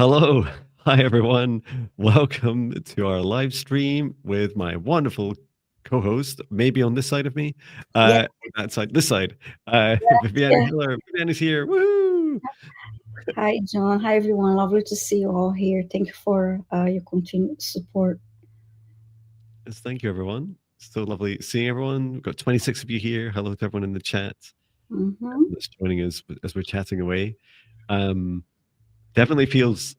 Hello. Hi, everyone. Welcome to our live stream with my wonderful co-host, maybe on this side of me, Yeah, that side, this side, Viviane yeah. Heller. Viviane is here. Woo! Hi, John. Hi, everyone. Lovely to see you all here. Thank you for your continued support. Yes, thank you, everyone. So lovely seeing everyone. We've got 26 of you here. Hello to everyone in the chat Mm-hmm. that's joining us as we're chatting away. Um, Definitely feels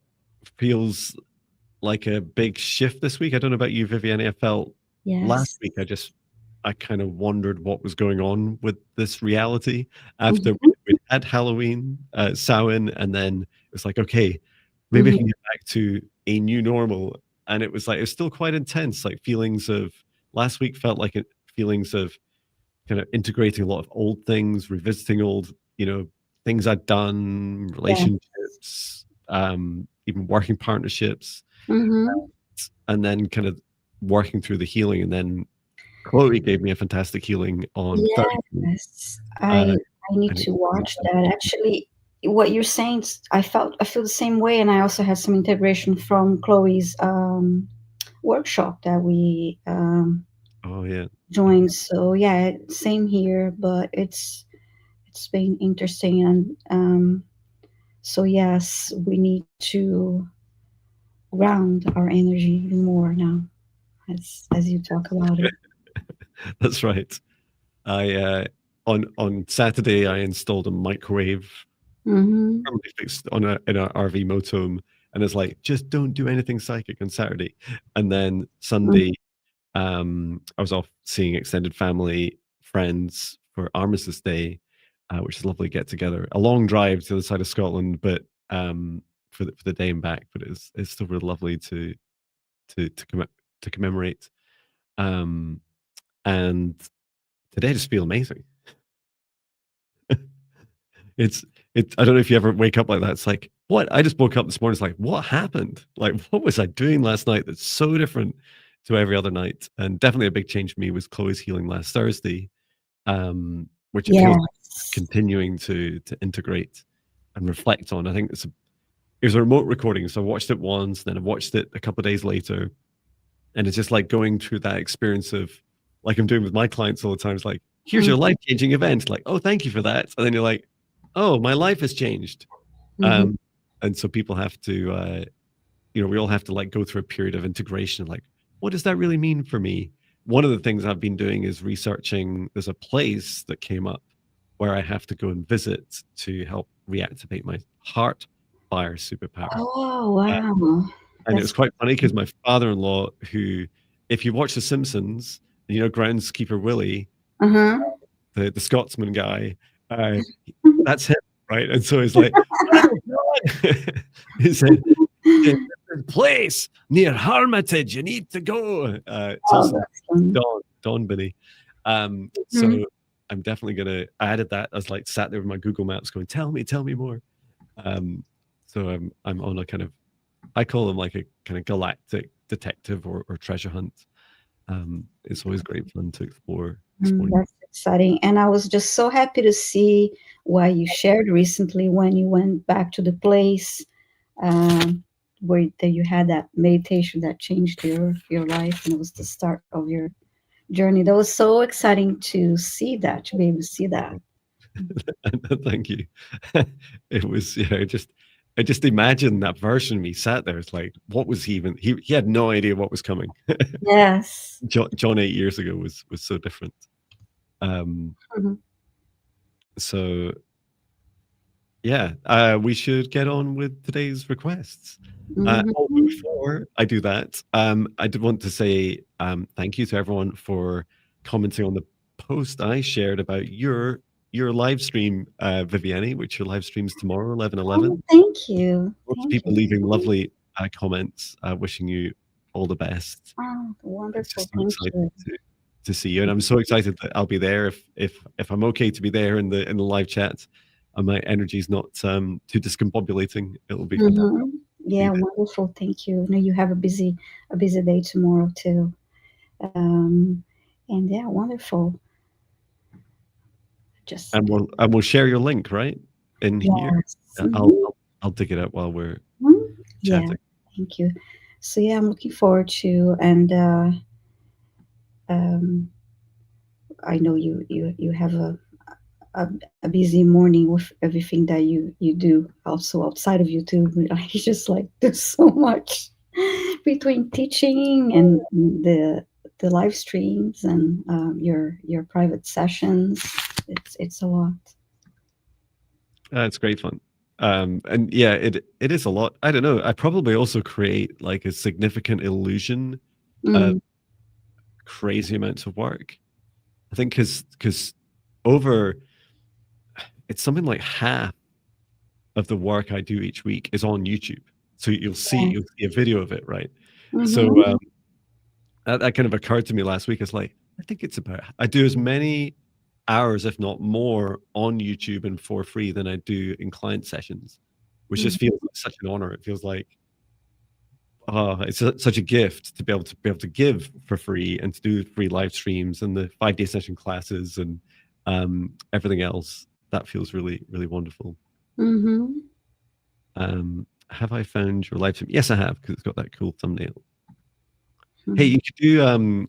like a big shift this week. I don't know about you, Viviane. I felt last Yes. week I kind of wondered what was going on with this reality after Mm-hmm. we had Halloween, Samhain, and then it was like, okay, maybe I Mm-hmm. can get back to a new normal. And it was like it was still quite intense. Like feelings of last week felt like feelings of kind of integrating a lot of old things, revisiting old, things I'd done, Yeah. relationships, even working partnerships, Mm-hmm. and then kind of working through the healing. And then Chloe gave me a fantastic healing on Thursday. Yes. Uh, I need and it to was watch that. Actually, what you're saying, I feel the same way, and I also had some integration from Chloe's workshop that we oh yeah, joined. So yeah, same here, but it's been interesting and so yes, we need to ground our energy even more now, as you talk about it. that's right. I on Saturday I installed a microwave Mm-hmm. permanently fixed on a in our RV motorhome, and it's like just don't do anything psychic on Saturday. And then Sunday, I was off seeing extended family friends for Armistice Day, which is a lovely get together. A long drive to the other side of Scotland, but for the day and back. But it's still really lovely to commemorate. Um, and today I just feel amazing. It's I don't know if you ever wake up like that. It's like, what? I just woke up this morning. It's like, what happened? Like, what was I doing last night that's so different to every other night? And definitely a big change for me was Chloe's healing last Thursday, which it feels like Yes. continuing to integrate and reflect on. I think it was a remote recording, so I watched it once, then I watched it a couple of days later, and it's just like going through that experience of like I'm doing with my clients all the time. It's like, here's your Mm-hmm. life-changing event. Like, oh, thank you for that. And then you're like, oh, my life has changed. Mm-hmm. Um, and so people have to, we all have to like go through a period of integration. Like, what does that really mean for me? One of the things I've been doing is researching. There's a place that came up where I have to go and visit to help reactivate my heart fire superpower. Oh Uh, wow, and it was that's quite funny because my father-in-law, who, if you watch The Simpsons, groundskeeper Willie, uh-huh. the Scotsman guy, uh, that's him, right? And so he's like, oh, God. he said, "There's a place near Hermitage. You need to go. It's Oh, also that's fun. Jon Binnie. Mhm. So I'm definitely gonna. I added that as like sat there with my Google Maps, going, tell me more." Um, so I'm on a kind of, I call them like a kind of galactic detective or treasure hunt. It's always great fun to explore. That's exciting. And I was just so happy to see what you shared recently when you went back to the place where that you had that meditation that changed your life, and it was the start of your journey. That was so exciting to see that, to be able to see that. Thank you. It was, I just imagine that version of me sat there. It's like, what was he even? He had no idea what was coming. Yes. John 8 years ago was so different. Um, Mhm. so yeah, we should get on with today's requests. But Mhm. before I do that, I did want to say thank you to everyone for commenting on the post I shared about your live stream, Viviane, which your live streams tomorrow, 11:11. Oh, thank you. Lots of Thank people you. leaving lovely comments, wishing you all the best. Oh, It's wonderful. just so Thank exciting you. to see you, and I'm so excited that I'll be there if I'm okay to be there in the live chat, and my energy's not too discombobulating. It'll be fantastic Hmm. to be Yeah, there. wonderful. Thank you. I know you have a busy day tomorrow too. Um, and yeah, wonderful. Just And we'll share your link right in here. yes. I'll dig it out while we're Mhm. Yeah, chatting. thank you. So yeah, I'm looking forward to, and um, I know you have a busy morning with everything that you do also outside of YouTube. I just like there's so much between teaching and the live streams and your private sessions. It's a lot. It's great fun. And yeah, it is a lot. I don't know. I probably also create like a significant illusion of Mm, crazy amounts of work. I think because over it's something like half of the work I do each week is on YouTube. So yeah. you'll see a video of it, right? So Mm-hmm. that kind of occurred to me last week. It's like I think it's about I do as many hours, if not more, on YouTube and for free than I do in client sessions, which just feels like such an honor. It feels like such a gift to be able to give for free and to do free live streams and the 5-day session classes and everything else. That feels really, really wonderful. Mm-hmm. Have I found your live stream? Yes, I have, because it's got that cool thumbnail. Hey, Mm-hmm. you could do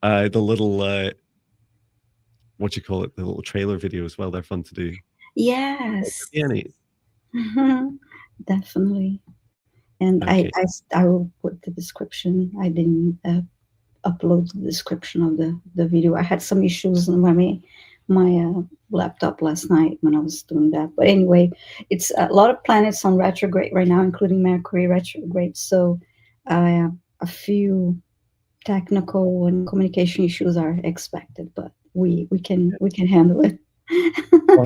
the little what you call it, the little trailer video as well. They're fun to do. Yes. Yeah, neat. Mhm. Definitely. And Okay. I will put the description. I didn't upload the description of the video. I had some issues on my laptop last night when I was doing that. But anyway, it's a lot of planets on retrograde right now, including Mercury retrograde. So a few technical and communication issues are expected, but we can handle it. Well,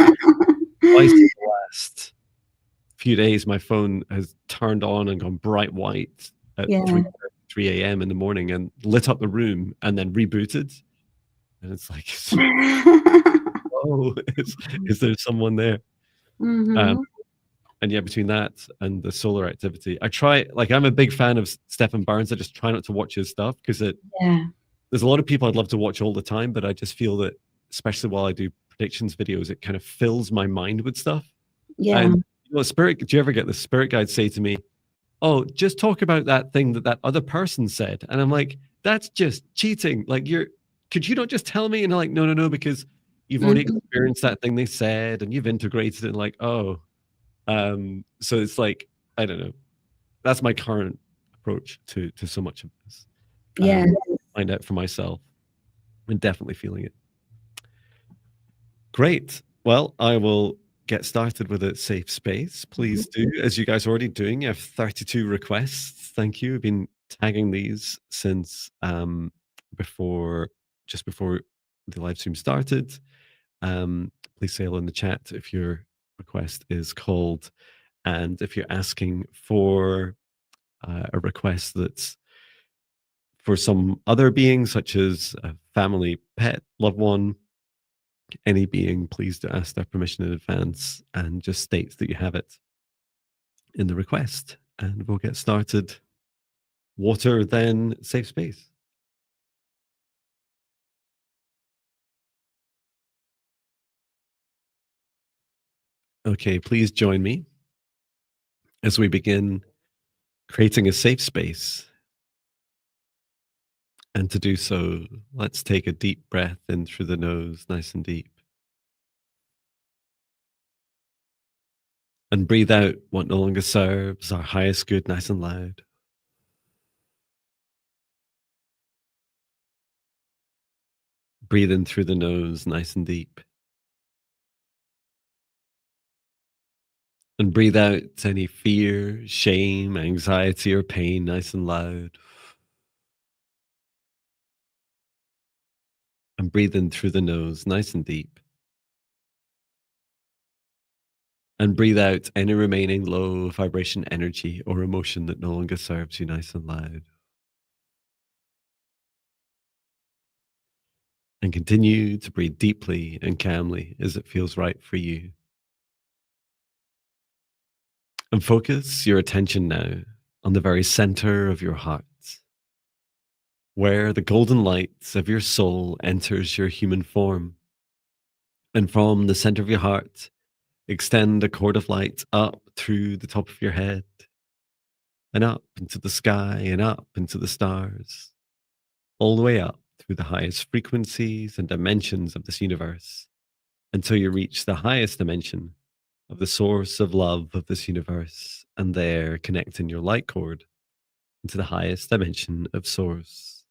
twice in the last few days, my phone has turned on and gone bright white at Yeah. 3 a.m. in the morning and lit up the room and then rebooted. And it's like, oh, is there someone there? Um, Hmm. and yeah, between that and the solar activity, I try, like, I'm a big fan of Stephen Burns. I just try not to watch his stuff because Yeah. there's a lot of people I'd love to watch all the time, but I just feel that, especially while I do predictions videos, it kind of fills my mind with stuff. Yeah. And spirit, do you ever get the spirit guides say to me, "Oh, just talk about that thing that other person said," and I'm like, "That's just cheating. Like, could you not just tell me?" And they're like, "No, no, no, because you've already Mhm. experienced that thing they said, and you've integrated it." And like, oh, so it's like I don't know. That's my current approach to so much of this. Yeah. Find out for myself. I'm definitely feeling it. Great. Well, I will get started with a safe space. Please do, as you guys are already doing. You have 32 requests. Thank you. I've been tagging these since before, just before the live stream started. Please say hello in the chat if your request is called, and if you're asking for a request that's for some other being, such as a family, pet, loved one, any being, please do ask their permission in advance and just state that you have it in the request. And we'll get started. Water, then safe space. Okay, please join me as we begin creating a safe space. And to do so, let's take a deep breath in through the nose, nice and deep. And breathe out what no longer serves, our highest good, nice and loud. Breathe in through the nose, nice and deep. And breathe out any fear, shame, anxiety, or pain, nice and loud. And breathe in through the nose, nice and deep. And breathe out any remaining low vibration energy or emotion that no longer serves you, nice and loud. And continue to breathe deeply and calmly as it feels right for you. And focus your attention now on the very center of your heart, where the golden light of your soul enters your human form. And from the center of your heart, extend a cord of light up through the top of your head, and up into the sky and up into the stars, all the way up through the highest frequencies and dimensions of this universe until you reach the highest dimension of the source of love of this universe, and there connecting your light cord into the highest dimension of source,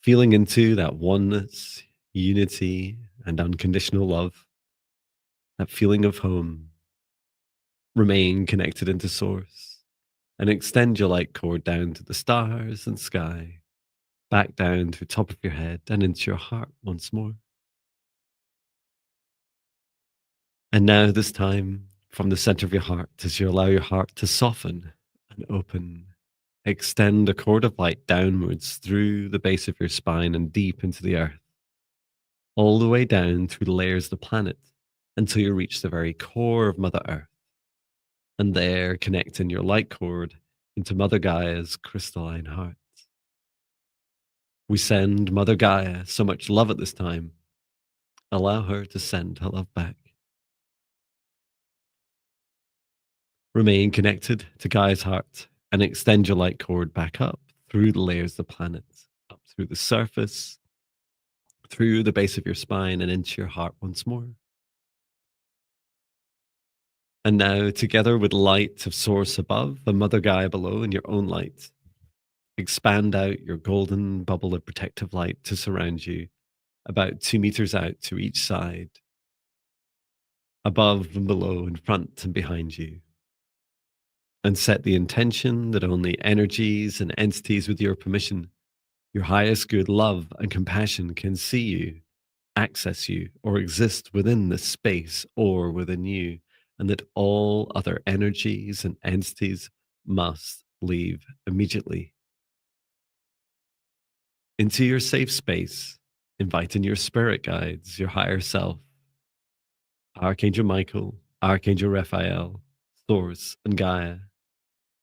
feeling into that oneness, unity, and unconditional love, that feeling of home. Remain connected into source and extend your light cord down to the stars and sky, back down to the top of your head and into your heart once more. And now, this time, from the center of your heart, as you allow your heart to soften and open, extend a cord of light downwards through the base of your spine and deep into the earth, all the way down through the layers of the planet until you reach the very core of Mother Earth. And there, connecting your light cord into Mother Gaia's crystalline heart. We send Mother Gaia so much love at this time. Allow her to send her love back. Remain connected to Gaia's heart and extend your light cord back up through the layers of the planet, up through the surface, through the base of your spine and into your heart once more. And now, together with light of source above and Mother Gaia below and your own light, expand out your golden bubble of protective light to surround you, about 2 meters out to each side, above and below, in front and behind you. And set the intention that only energies and entities with your permission, your highest good love and compassion can see you, access you, or exist within this space or within you, and that all other energies and entities must leave immediately. Into your safe space, inviting your spirit guides, your higher self, Archangel Michael, Archangel Raphael, Source, and Gaia,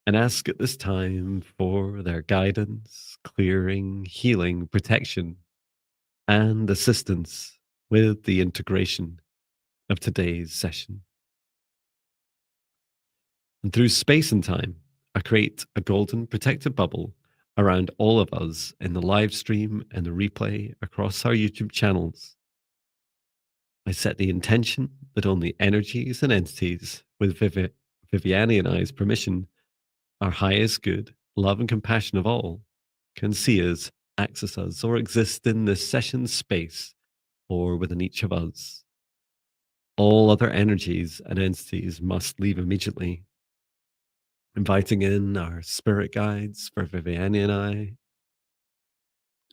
and ask at this time for their guidance, clearing, healing, protection, and assistance with the integration of today's session. And through space and time, I create a golden protective bubble around all of us in the live stream and the replay across our YouTube channels. I set the intention that only energies and entities with Viviane and I's permission, our highest good, love and compassion of all, can see us, access us, or exist in this session space or within each of us. All other energies and entities must leave immediately. Inviting in our spirit guides for Viviane and I,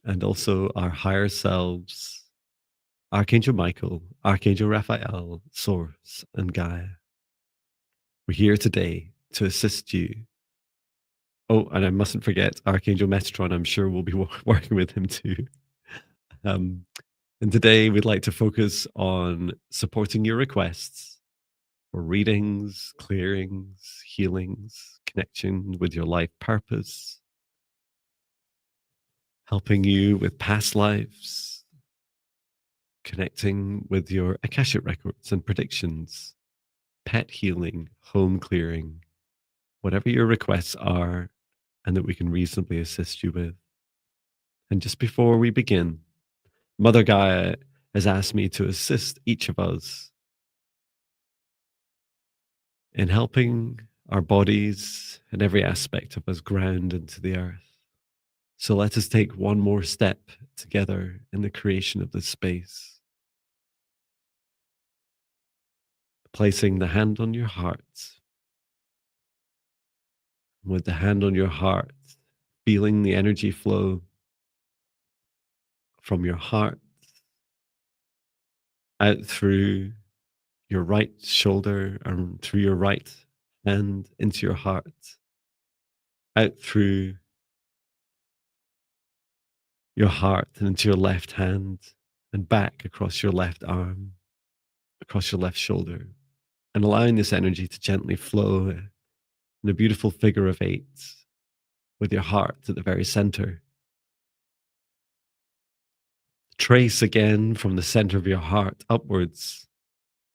and also our higher selves, Archangel Michael, Archangel Raphael, Source, and Gaia. We're here today to assist you. Oh, and I mustn't forget Archangel Metatron. I'm sure we'll be working with him too. And today we'd like to focus on supporting your requests for readings, clearings, healings, connection with your life purpose, helping you with past lives, connecting with your Akashic records and predictions, pet healing, home clearing, whatever your requests are, and that we can reasonably assist you with. And just before we begin, Mother Gaia has asked me to assist each of us in helping our bodies and every aspect of us ground into the earth. So let us take one more step together in the creation of this space. Placing the hand on your heart. With the hand on your heart, feeling the energy flow from your heart out through your right shoulder and through your right hand into your heart, out through your heart and into your left hand and back across your left arm, across your left shoulder, and allowing this energy to gently flow in a beautiful figure of 8 with your heart at the very center. Trace again from the center of your heart upwards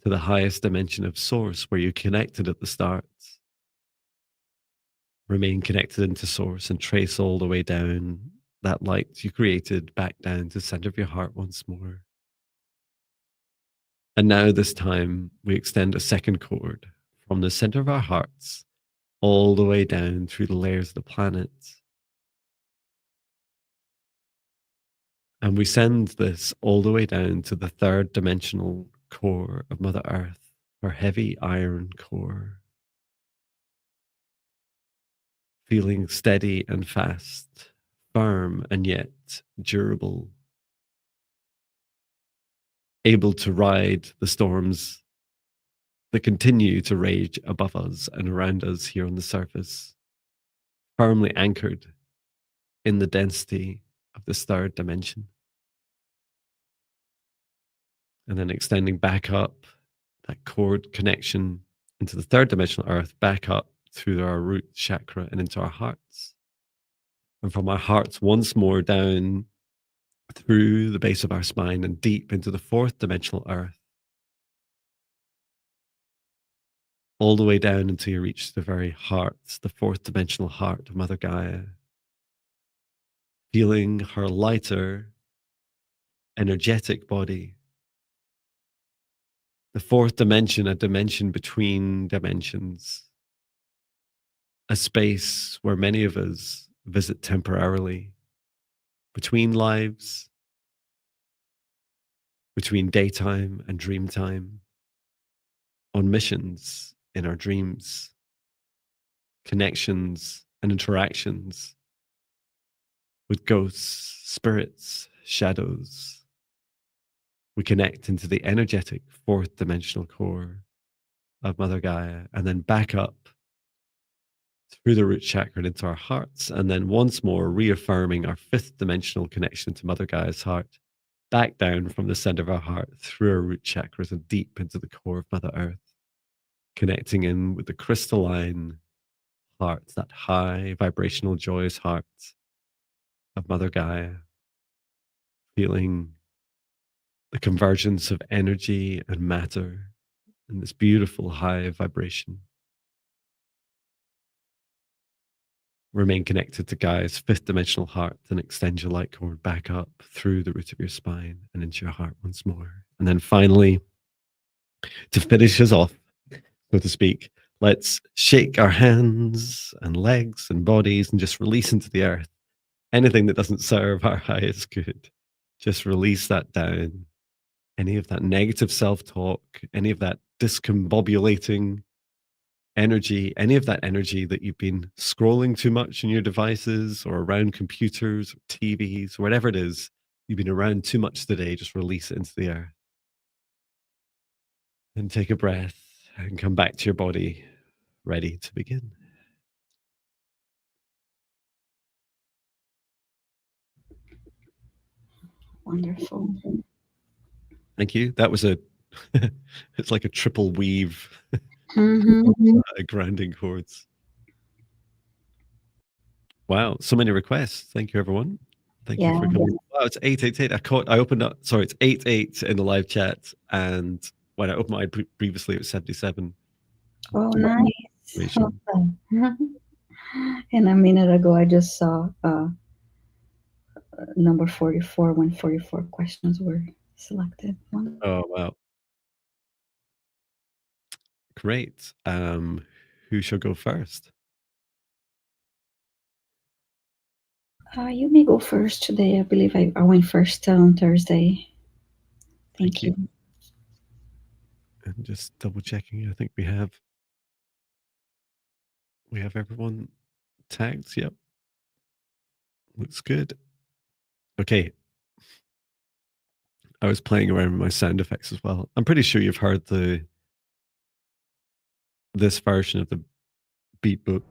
to the highest dimension of source where you connected at the start. Remain connected into source and trace all the way down that light you created back down to the center of your heart once more. And now this time we extend a second cord from the center of our hearts all the way down through the layers of the planet. And we send this all the way down to the third dimensional core of Mother Earth, our heavy iron core. Feeling steady and fast, firm and yet durable. Able to ride the storms that continue to rage above us and around us here on the surface. Firmly anchored in the density of this third dimension. And then extending back up that cord connection into the third dimensional earth, back up through our root chakra and into our hearts. And from our hearts once more down through the base of our spine and deep into the fourth dimensional earth. All the way down until you reach the very heart, the fourth dimensional heart of Mother Gaia. Feeling her lighter, energetic body. The fourth dimension, a dimension between dimensions. A space where many of us visit temporarily. Between lives. Between daytime and dream time. On missions in our dreams. Connections and interactions with ghosts, spirits, shadows. We connect into the energetic fourth dimensional core of Mother Gaia and then back up through the root chakra and into our hearts, and then once more reaffirming our fifth dimensional connection to Mother Gaia's heart, back down from the center of our heart through our root chakras and deep into the core of Mother Earth, connecting in with the crystalline heart, that high vibrational joyous heart of Mother Gaia, feeling the convergence of energy and matter in this beautiful high vibration. Remain connected to Gaia's fifth dimensional heart and extend your light cord back up through the root of your spine and into your heart once more. And then finally, to finish us off, so to speak, let's shake our hands and legs and bodies and just release into the earth anything that doesn't serve our highest good. Just release that down. Any of that negative self-talk, any of that discombobulating energy, any of that energy that you've been scrolling too much on your devices or around computers or TVs, whatever it is, you've been around too much today, just release it into the earth. And take a breath and come back to your body, ready to begin. Wonderful. Thank you. That was it's like a triple weave grounding chords. Wow, so many requests. Thank you, everyone. Thank you for coming. Wow, it's 888. I opened up, sorry, it's 88 in the live chat. And when I opened mine previously, it was 77. Oh, nice. And a minute ago, I just saw number 44 when 44 questions were selected. Oh, wow. Great. Who shall go first? You may go first today. I believe I went first on Thursday. Thank you. And just double checking. I think we have everyone tagged. Yep. Looks good. Okay. I was playing around with my sound effects as well. I'm pretty sure you've heard this version of the beat book.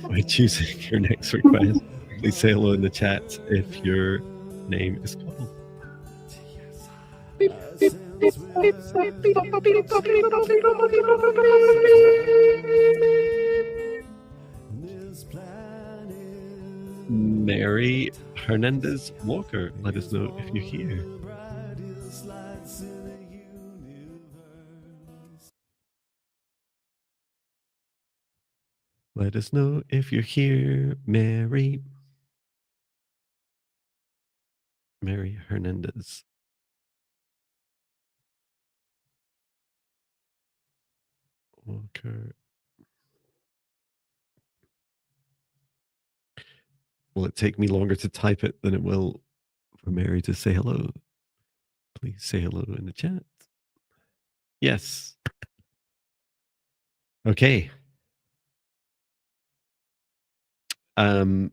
By choosing your next request, please say hello in the chat if your name is called. Mary Hernandez Walker, let us know if you're here. Let us know if you're here, Mary. Mary Hernandez Walker. Will it take me longer to type it than it will for Mary to say hello? Please say hello in the chat. Yes. Okay. May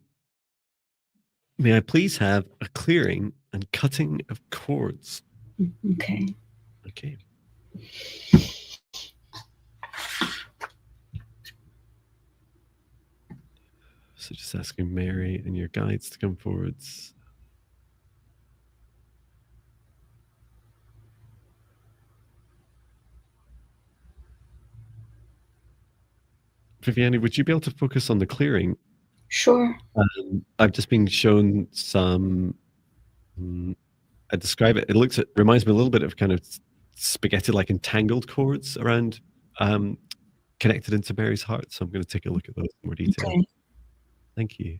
I please have a clearing and cutting of cords? Okay. Okay. So just asking Mary and your guides to come forwards. Viviane, would you be able to focus on the clearing? Sure. I've just been shown some. I describe it. It reminds me a little bit of kind of spaghetti-like entangled cords around, connected into Mary's heart. So I'm going to take a look at those in more detail. Okay. Thank you.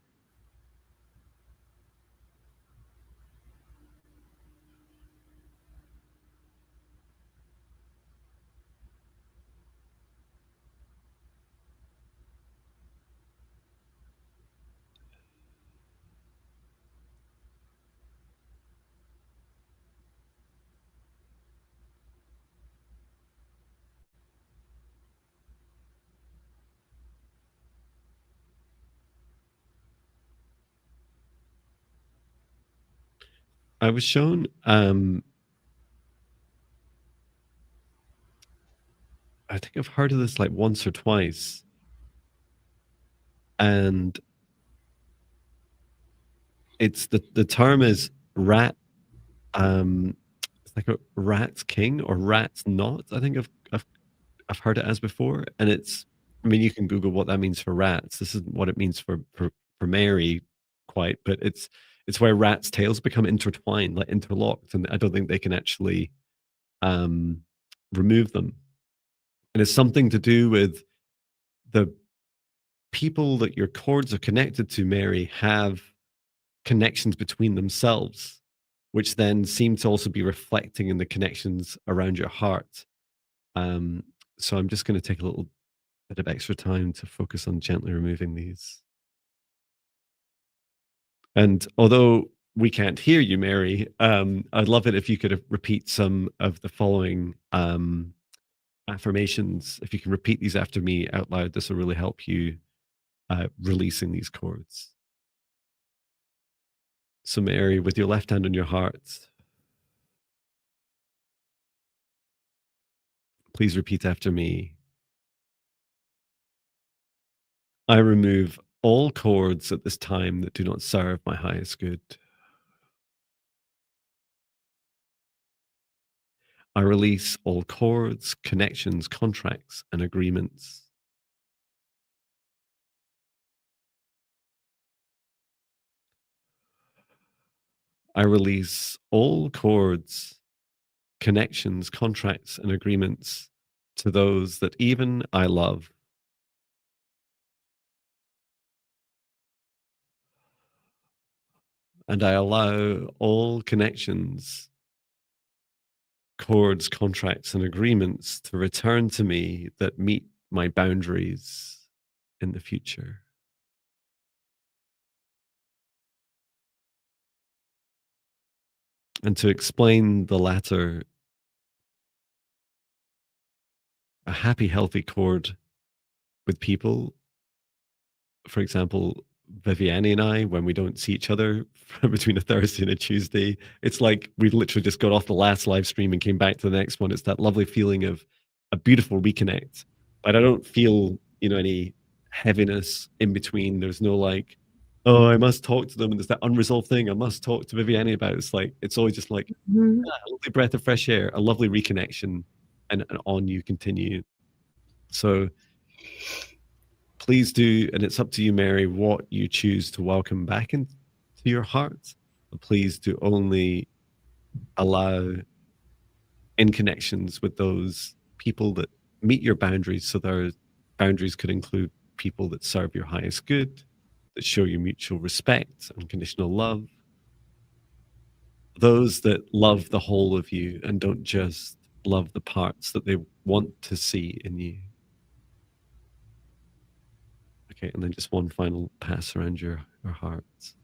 I was shown, I think I've heard of this like once or twice. And it's the term is rat, it's like a rat's king or rat's not. I think I've heard it as before. And I mean, you can Google what that means for rats. This isn't what it means for Mary quite, but it's where rats' tails become intertwined, like interlocked, and I don't think they can actually remove them. And it's something to do with the people that your cords are connected to, Mary, have connections between themselves, which then seem to also be reflecting in the connections around your heart. So I'm just going to take a little bit of extra time to focus on gently removing these. And although we can't hear you, Mary, I'd love it if you could repeat some of the following affirmations. If you can repeat these after me out loud, this will really help you releasing these cords. So, Mary, with your left hand on your heart, please repeat after me. I remove all cords at this time that do not serve my highest good. I release all cords, connections, contracts, and agreements. I release all cords, connections, contracts, and agreements to those that even I love. And I allow all connections, cords, contracts, and agreements to return to me that meet my boundaries in the future. And to explain the latter, a happy, healthy cord with people, for example, Viviane and I, when we don't see each other between a Thursday and a Tuesday, it's like we literally just got off the last live stream and came back to the next one. It's that lovely feeling of a beautiful reconnect. But I don't feel, any heaviness in between. There's no like, oh, I must talk to them. And there's that unresolved thing I must talk to Viviane about. It's always just like a lovely breath of fresh air, a lovely reconnection, and on you continue. So please do, and it's up to you, Mary, what you choose to welcome back into your heart. But please do only allow in connections with those people that meet your boundaries. So their boundaries could include people that serve your highest good, that show you mutual respect, unconditional love, those that love the whole of you and don't just love the parts that they want to see in you. Okay, and then just one final pass around your hearts.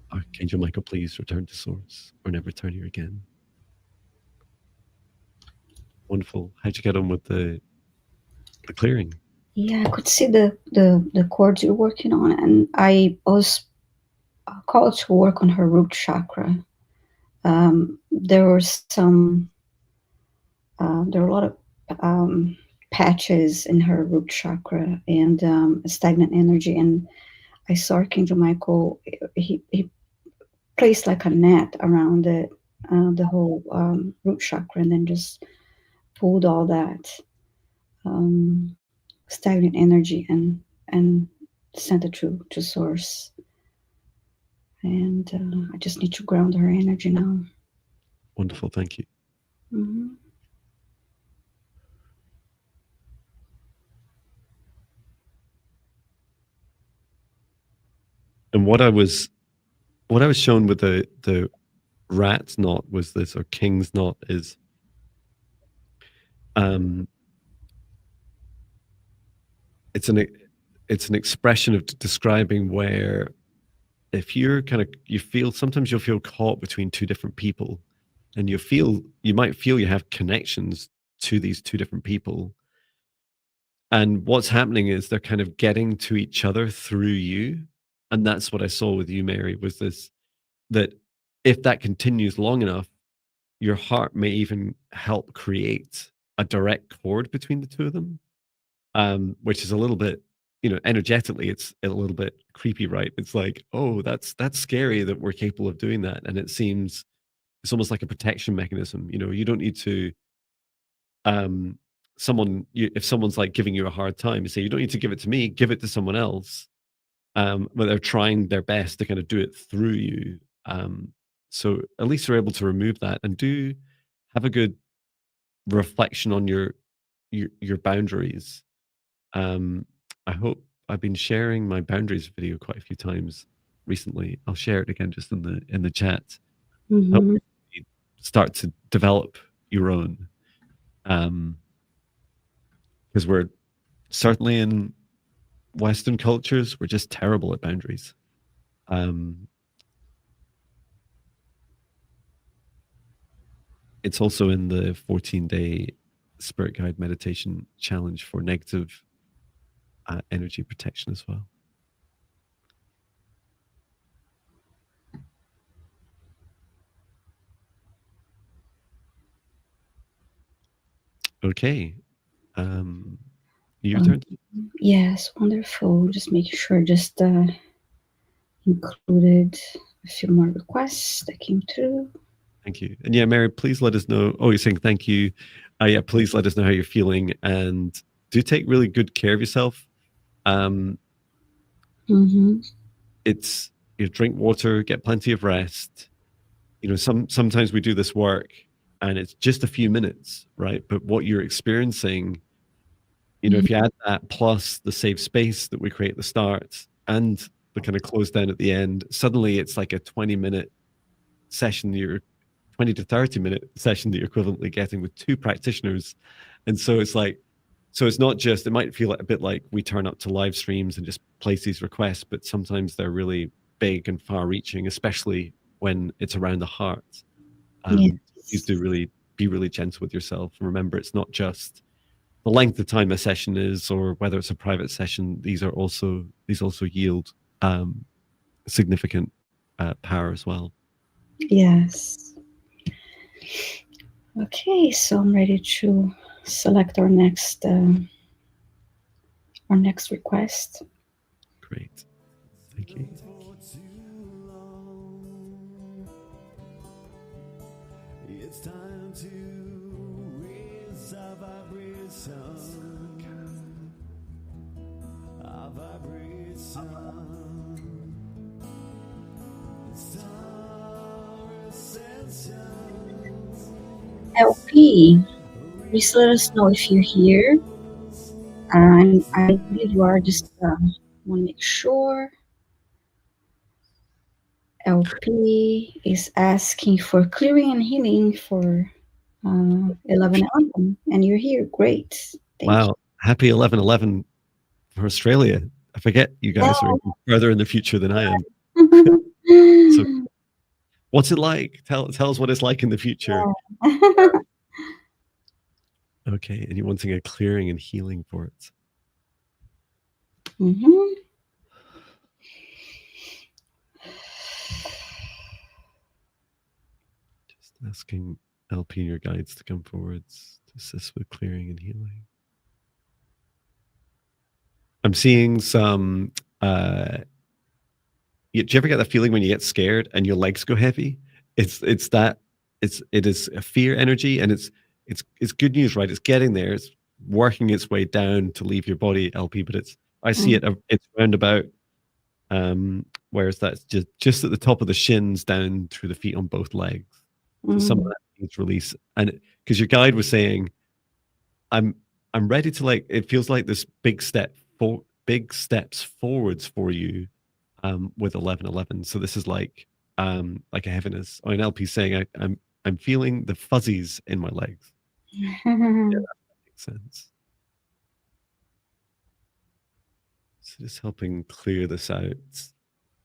Archangel Michael, please return to source or never return here again. Wonderful. How'd you get on with the clearing? Yeah, I could see the chords you're working on, and I was called to work on her root chakra. There were there were a lot of patches in her root chakra and stagnant energy, and I saw Archangel Michael. He placed like a net around it, the whole root chakra, and then just pulled all that stagnant energy and sent it to source. And I just need to ground her energy now. Wonderful, thank you. Mm-hmm. And what I was shown with the rat's knot was this, or king's knot, is it's an expression of describing where if you're sometimes you'll feel caught between two different people, and you might feel you have connections to these two different people. And what's happening is they're kind of getting to each other through you. And that's what I saw with you, Mary, was this, that if that continues long enough, your heart may even help create a direct chord between the two of them, which is a little bit, energetically, it's a little bit creepy, right? It's like, oh, that's scary that we're capable of doing that. And it's almost like a protection mechanism. You don't need to, if someone's like giving you a hard time, you say, you don't need to give it to me, give it to someone else. But they're trying their best to kind of do it through you. So at least you're able to remove that and do have a good reflection on your boundaries. I hope I've been sharing my boundaries video quite a few times recently. I'll share it again just in the chat. Help Mm-hmm. you start to develop your own, because we're certainly in Western cultures, we're just terrible at boundaries. It's also in the 14-day Spirit Guide Meditation Challenge for negative energy protection as well. Okay. Your turn. Yes, wonderful. Just making sure, just included a few more requests that came through. Thank you. And yeah, Mary, please let us know. Oh, you're saying thank you. Yeah, please let us know how you're feeling, and do take really good care of yourself. It's drink water, get plenty of rest. Sometimes we do this work and it's just a few minutes, right? But what you're experiencing, if you add that plus the safe space that we create at the start and the kind of close down at the end, suddenly it's like a 20-minute session, 20 to 30-minute session that you're equivalently getting with two practitioners. And so it's like, it's not just, it might feel a bit like we turn up to live streams and just place these requests, but sometimes they're really big and far reaching, especially when it's around the heart. Please do be really gentle with yourself. And remember, it's not just the length of time a session is, or whether it's a private session. These also yield significant power as well. Yes. Okay, so I'm ready to select our next request. Great. Thank you. It's time to LP, please let us know if you're here. I believe you are. Just want to make sure. LP is asking for clearing and healing for 11/11, and you're here. Great. Thank Wow. Happy 11/11 for Australia. I forget you guys are even further in the future than I am. you. So what's it like? Tell us what it's like in the future. Okay, and you're wanting a clearing and healing for it. Mm-hmm. Just asking LP and your guides to come forwards to assist with clearing and healing. I'm seeing some do you ever get that feeling when you get scared and your legs go heavy? It is a fear energy, and it's good news, right? It's getting there. It's working its way down to leave your body, LP, but I see it. It's roundabout. Where is that? It's just at the top of the shins, down through the feet on both legs. So some of that needs release, and because your guide was saying, I'm ready to, like, it feels like this big steps forwards for you with 11/11. So this is like a heaviness. Or an LP saying, I'm feeling the fuzzies in my legs. Yeah, that makes sense. So just helping clear this out.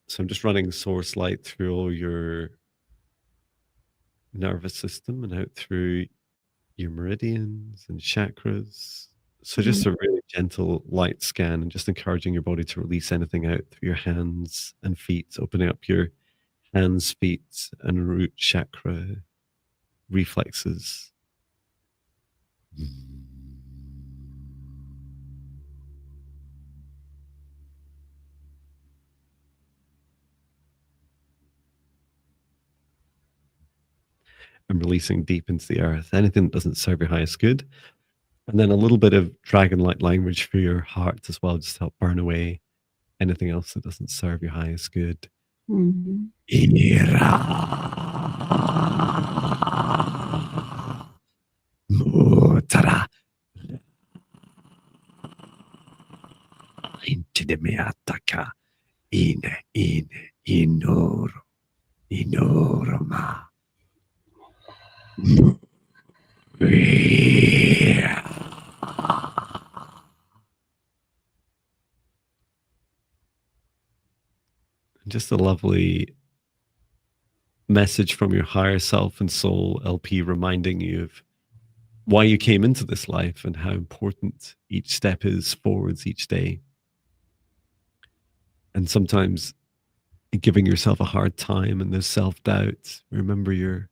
So I'm just running source light through all your nervous system and out through your meridians and chakras. So just a really gentle light scan, and just encouraging your body to release anything out through your hands and feet, opening up your hands, feet, and root chakra reflexes. And releasing deep into the earth anything that doesn't serve your highest good. And then a little bit of dragon-like language for your heart as well, just to help burn away anything else that doesn't serve your highest good. Mutara intimiataka ine inoroma. Just a lovely message from your higher self and soul, LP, reminding you of why you came into this life and how important each step is forwards each day. And sometimes giving yourself a hard time and there's self-doubt, remember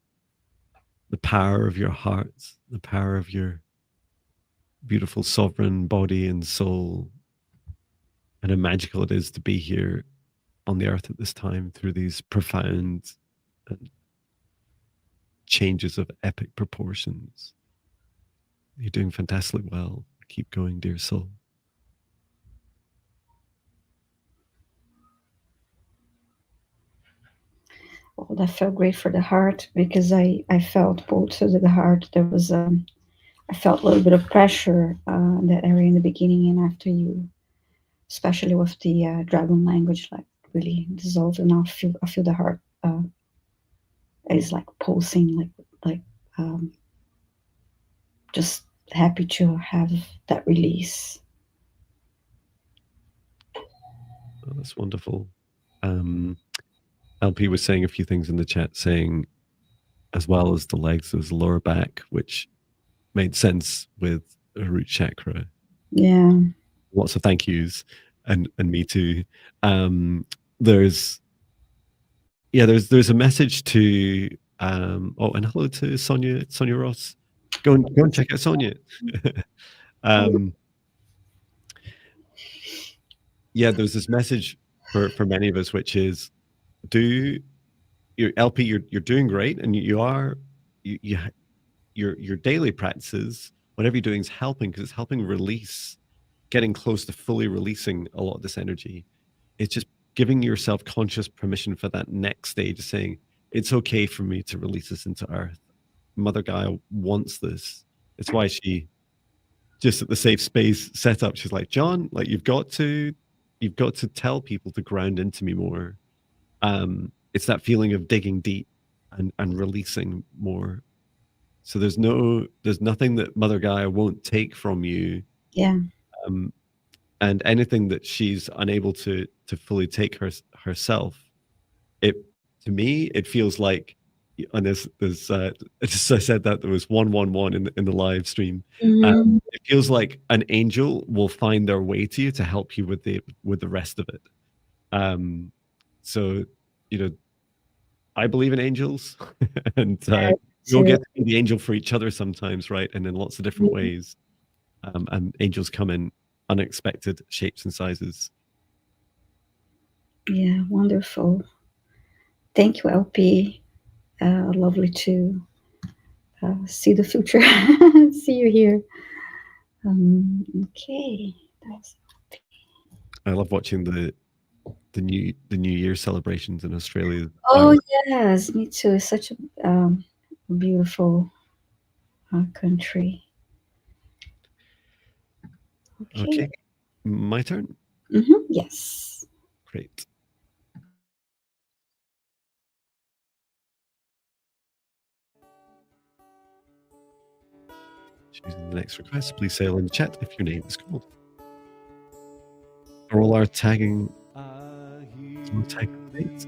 the power of your heart, the power of your beautiful sovereign body and soul, and how magical it is to be here on the earth at this time through these profound changes of epic proportions. You're doing fantastically well. Keep going, dear soul. Well, that felt great for the heart, because I felt both sides of the heart. There was I felt a little bit of pressure in that area in the beginning, and after you, especially with the dragon language, like really dissolved, and I feel the heart is like pulsing, like just happy to have that release. Oh, that's wonderful. LP was saying a few things in the chat, saying as well as the legs, there was the lower back, which made sense with a root chakra. Yeah. Lots of thank yous, and me too. There's a message to and hello to Sonia Ross. Go and check out Sonia. There's this message for many of us, which is, do your LP, you're doing great, and your daily practices whatever you're doing is helping, because it's helping release, getting close to fully releasing a lot of this energy. It's just giving yourself conscious permission for that next stage, saying, it's okay for me to release this into earth. Mother Gaia wants this. It's why she, just at the safe space setup, she's like, Jon, like you've got to tell people to ground into me more. It's that feeling of digging deep and releasing more. So there's nothing that Mother Gaia won't take from you. Yeah. And anything that she's unable to fully take herself, to me it feels like, and there's just I said that there was 111 in the live stream. It feels like an angel will find their way to you to help you with the rest of it. So I believe in angels, and we all get to be the angel for each other sometimes, right? And in lots of different ways. And angels come in unexpected shapes and sizes. Yeah, wonderful. Thank you, LP. Lovely to see the future. See you here. Okay. I love watching the New Year celebrations in Australia. Oh yes, me too. It's such a beautiful country. Okay, my turn. Yes. Great. Choosing the next request, please say in the chat if your name is called. Are all our tagging dates?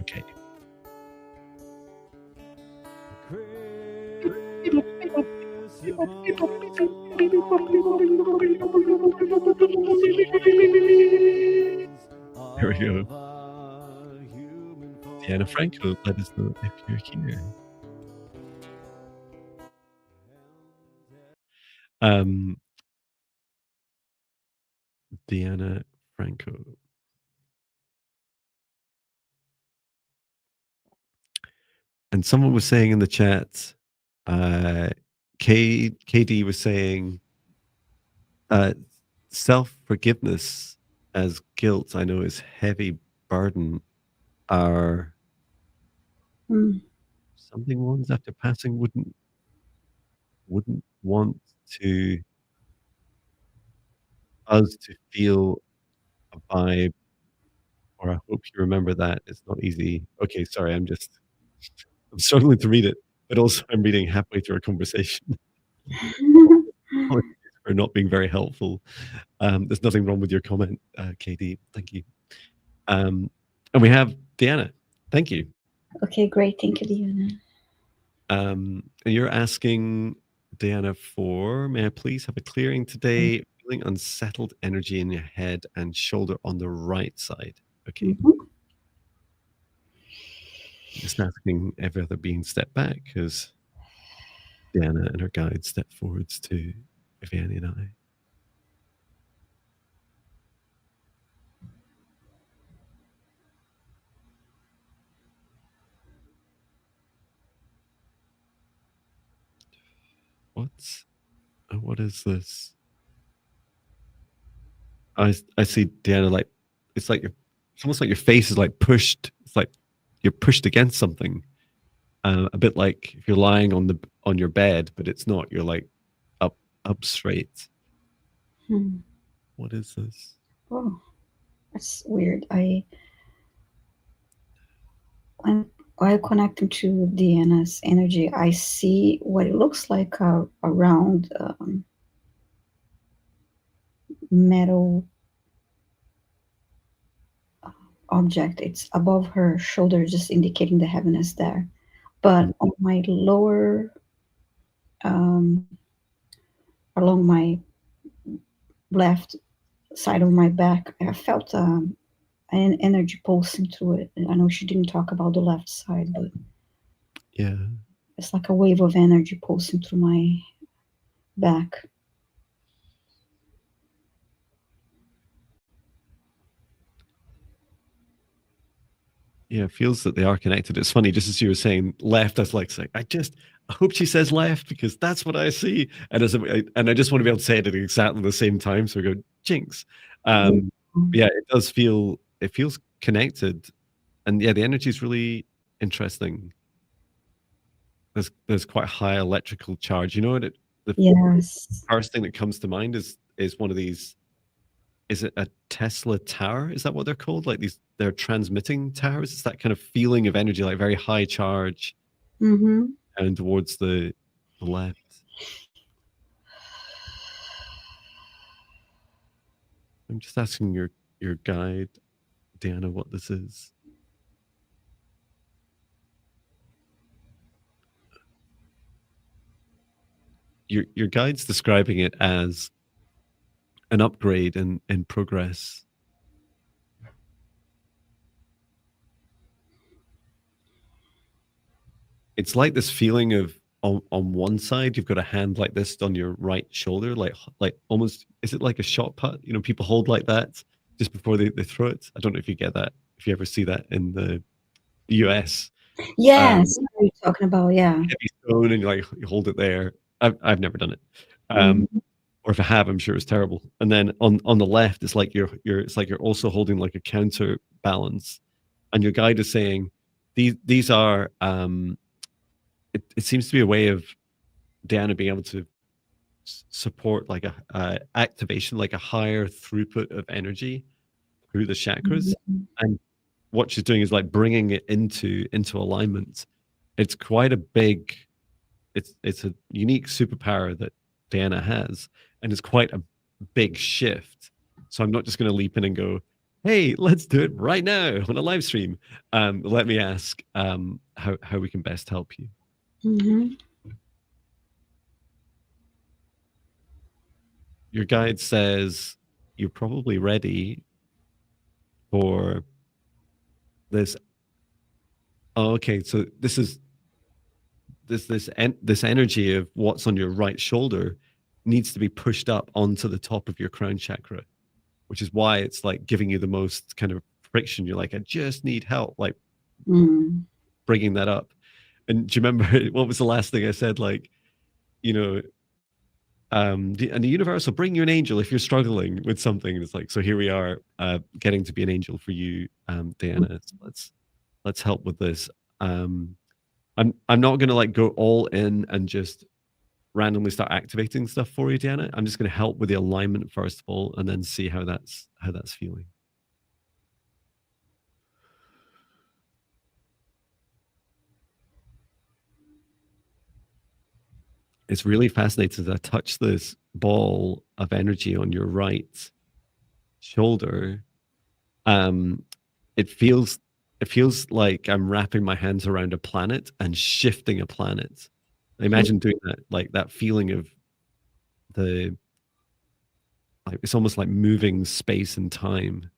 Okay. There we go. Diana Franco, let us know if you're here. Diana Franco. And someone was saying in the chat, KD was saying, self-forgiveness as guilt, I know, is heavy burden. Are something ones after passing wouldn't want us to feel a vibe, or I hope you remember that. It's not easy. Okay, sorry, I'm struggling to read it, but also I'm reading halfway through a conversation. For not being very helpful. There's nothing wrong with your comment, KD. Thank you. And we have Diana. Thank you. Okay, great. Thank you, Diana. And you're asking, Diana, for, may I please have a clearing today, feeling unsettled energy in your head and shoulder on the right side. Okay. Just asking every other being step back, because Diana and her guide step forwards to Viviane and I. What is this? I see Diana, like it's almost like your face is like pushed. It's like you're pushed against something. A bit like if you're lying on your bed, but it's not. You're like up straight. What is this? Oh, that's weird. While connecting to Diana's energy, I see what it looks like a round metal object. It's above her shoulder, just indicating the heaviness there. But on my lower, along my left side of my back, I felt an energy pulsing through it. I know she didn't talk about the left side, but yeah, it's like a wave of energy pulsing through my back. Yeah, it feels that they are connected. It's funny, just as you were saying left, I was like, I hope she says left because that's what I see. And I just want to be able to say it at exactly the same time. So we go, jinx. Um, yeah, it feels connected. And yeah, the energy is really interesting. There's quite high electrical charge. You know what? The Yes. first thing that comes to mind is one of these. Is it a Tesla tower? Is that what they're called? Like they're transmitting towers. It's that kind of feeling of energy, like very high charge, Mm-hmm. and towards the left. I'm just asking your guide, Diana, what this is. Your guide's describing it as an upgrade in progress. It's like this feeling of on one side you've got a hand like this on your right shoulder, like almost, is it like a shot put? You know, people hold like that just before they throw it. I don't know if you get that, if you ever see that in the US. Yes, what are you talking about? Yeah. Heavy stone and you hold it there. I've never done it. Mhm. Or if I have, I'm sure it's terrible. And then on the left, it's like you're also holding like a counterbalance, and your guide is saying these are it seems to be a way of Diana being able to support like a activation, like a higher throughput of energy through the chakras. Mhm. And what she's doing is like bringing it into alignment. It's quite a big, it's a unique superpower that Diana has, and it's quite a big shift. So I'm not just going to leap in and go, hey, let's do it right now on a live stream. Let me ask how we can best help you. Mhm. Your guide says you're probably ready for this. Oh, okay, so this is this energy of what's on your right shoulder needs to be pushed up onto the top of your crown chakra, which is why it's like giving you the most kind of friction. You're like, I just need help, like Mm. bringing that up. And do you remember what was the last thing I said? Like, you know, and the universe will bring you an angel if you're struggling with something. And it's like, so here we are, getting to be an angel for you, Diana. So let's help with this. I'm not going to like go all in and just randomly start activating stuff for you, Diana. I'm just going to help with the alignment first of all, and then see how that's feeling. It's really fascinating as I touch this ball of energy on your right shoulder. It feels like I'm wrapping my hands around a planet and shifting a planet. I imagine doing that, like that feeling of the, like it's almost like moving space and time.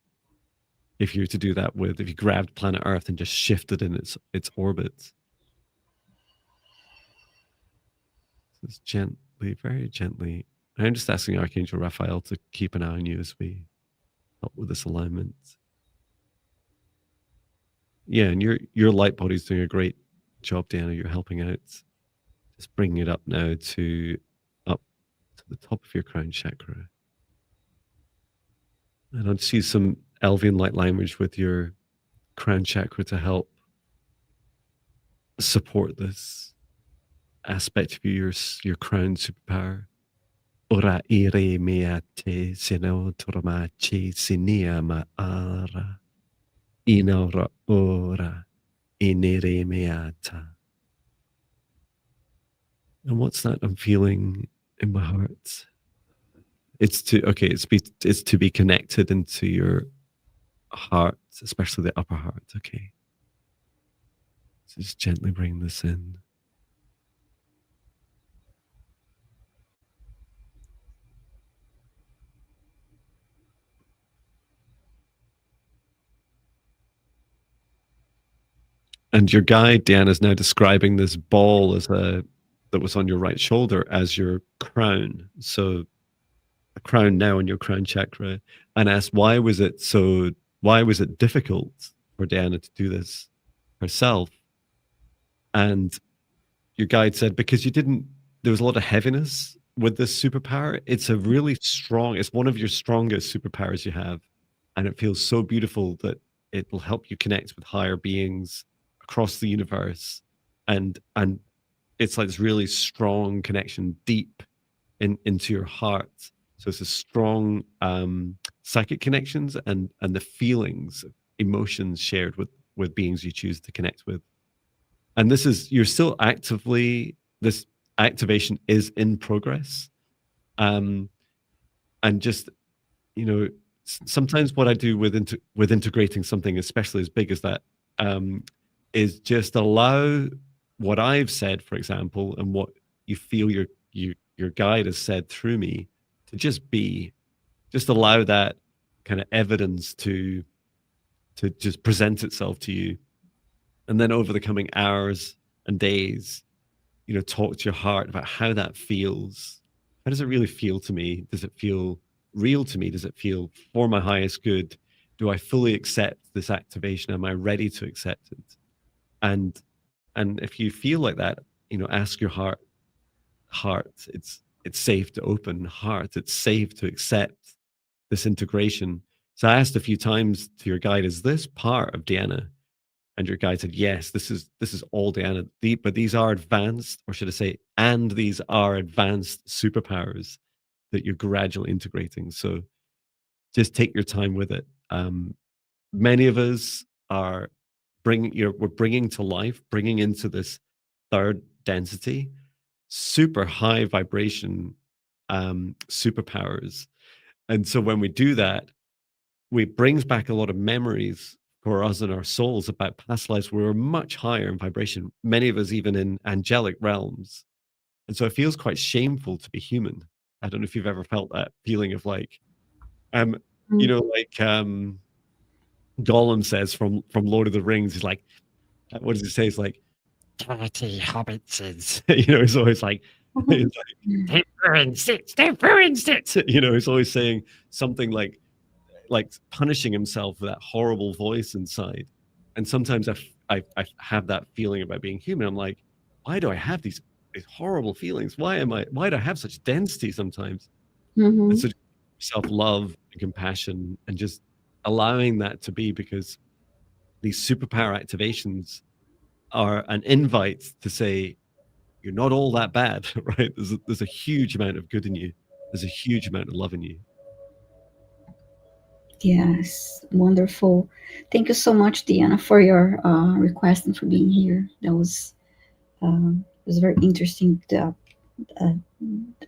If you were to do that if you grabbed planet Earth and just shifted in its orbit. Just gently, very gently. I'm just asking Archangel Raphael to keep an eye on you as we help with this alignment. Yeah, and your light body's doing a great job, Diana. You're helping out. Just bringing it up now to up to the top of your crown chakra. And I'll just use some Elvian light language with your crown chakra to help support this aspect of your crown superpower. Ora ire mea te seno toramache sinia maara. Inora ora inere meata. And what's that I'm feeling in my heart? It's to be connected into your heart, especially the upper heart. Okay. So just gently bring this in. And your guide, Dan, is now describing this ball that was on your right shoulder as your crown. So a crown now on your crown chakra, and asked why was it difficult for Diana to do this herself. And your guide said, because you didn't, there was a lot of heaviness with this superpower. It's a really strong, it's one of your strongest superpowers you have. And it feels so beautiful that it will help you connect with higher beings across the universe. And it's like this really strong connection deep into your heart. So it's a strong psychic connections and the feelings, emotions shared with beings you choose to connect with. And this is, you're still actively, this activation is in progress. And just, you know, sometimes what I do with integrating something, especially as big as that, is just allow what I've said, for example, and what you feel your guide has said through me to just be, just allow that kind of evidence to just present itself to you. And then over the coming hours and days, you know, talk to your heart about how that feels. How does it really feel to me? Does it feel real to me? Does it feel for my highest good? Do I fully accept this activation? Am I ready to accept it? And if you feel like that, you know, ask your heart. It's safe to open. Heart, it's safe to accept this integration. So I asked a few times to your guide, is this part of Diana? And your guide said, yes, this is all Diana. But these are advanced, or should I say, and these are advanced superpowers that you're gradually integrating. So just take your time with it. Many of us are we're bringing to life, bringing into this third density, super high vibration superpowers. And so when we do that, it brings back a lot of memories for us and our souls about past lives where we're much higher in vibration, many of us even in angelic realms. And so it feels quite shameful to be human. I don't know if you've ever felt that feeling of like, um, you know, like Gollum says from Lord of the Rings, he's like, what does he say? It's like, dirty hobbitses. You know, he's always like, he's like, they've ruined it. You know, he's always saying something like punishing himself for that horrible voice inside. And sometimes I have that feeling about being human. I'm like, why do I have these horrible feelings? Why do I have such density sometimes? And so self-love and compassion and just allowing that to be, because these superpower activations are an invite to say, you're not all that bad, right? There's a huge amount of good in you. There's a huge amount of love in you. Yes, wonderful. Thank you so much, Diana, for your request and for being here. That was very interesting.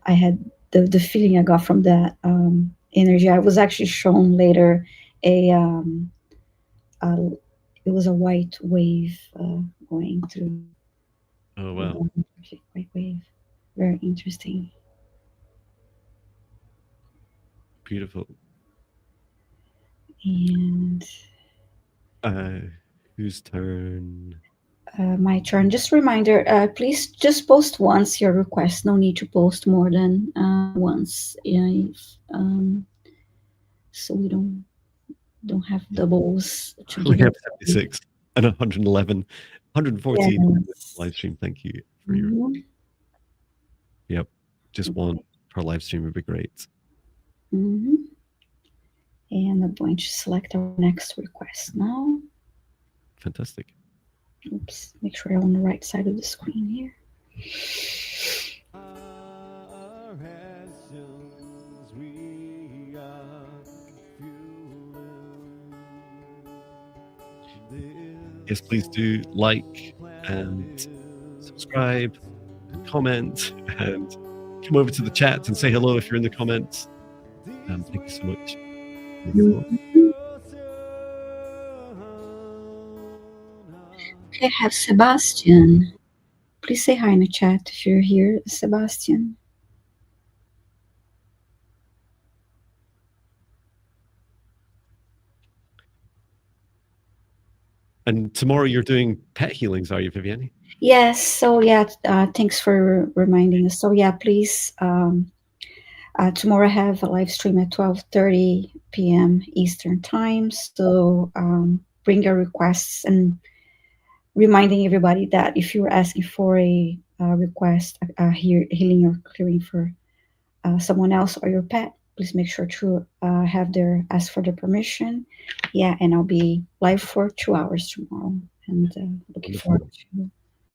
I had the feeling I got from that energy. I was actually shown later a, a it was a white wave going through. Oh wow, White wave, very interesting. beautiful. And Whose turn? my turn. Just a reminder, please just post once your request. No need to post more than once. Yeah, so we don't have doubles to We give have it. 76 and 111, 114 Yes. live stream. Thank you for your. Mhm. Yep, just one per live stream would be great. Mhm. And I'm going to select our next request now. Fantastic. Oops, make sure I'm on the right side of the screen here. Yes, please do like and subscribe and comment and come over to the chat and say hello if you're in the comments. Thank you so much. Wonderful. Okay, I have Sebastian. Please say hi in the chat if you're here, Sebastian. And tomorrow you're doing pet healings, are you, Viviane? Yes, so yeah, thanks for reminding us. So yeah, please, tomorrow I have a live stream at 12:30 p.m. Eastern time. So bring your requests, and reminding everybody that if you're asking for a request, healing or clearing for someone else or your pet, please make sure to ask for their permission. Yeah, and I'll be live for 2 hours tomorrow, and looking Wonderful. forward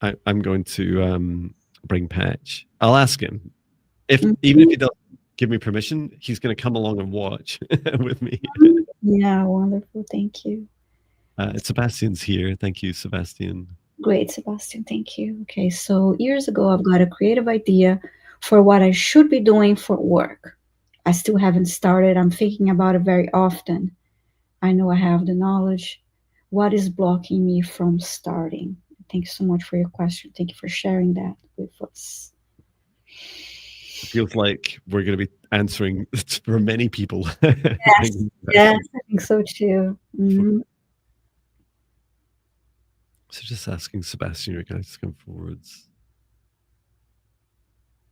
to. I'm going to bring Patch. I'll ask him even if Mhm. he doesn't give me permission, he's going to come along and watch with me. Yeah, wonderful. Thank you. Sebastian's here. Thank you, Sebastian. Great, Sebastian. Thank you. Okay, so years ago, I've got a creative idea for what I should be doing for work. I still haven't started. I'm thinking about it very often. I know I have the knowledge. What is blocking me from starting? Thank you so much for your question. Thank you for sharing that with us. It feels like we're going to be answering for many people. Yes, yes, I think so too. Mhm. So just asking Sebastian, your guys to come forwards.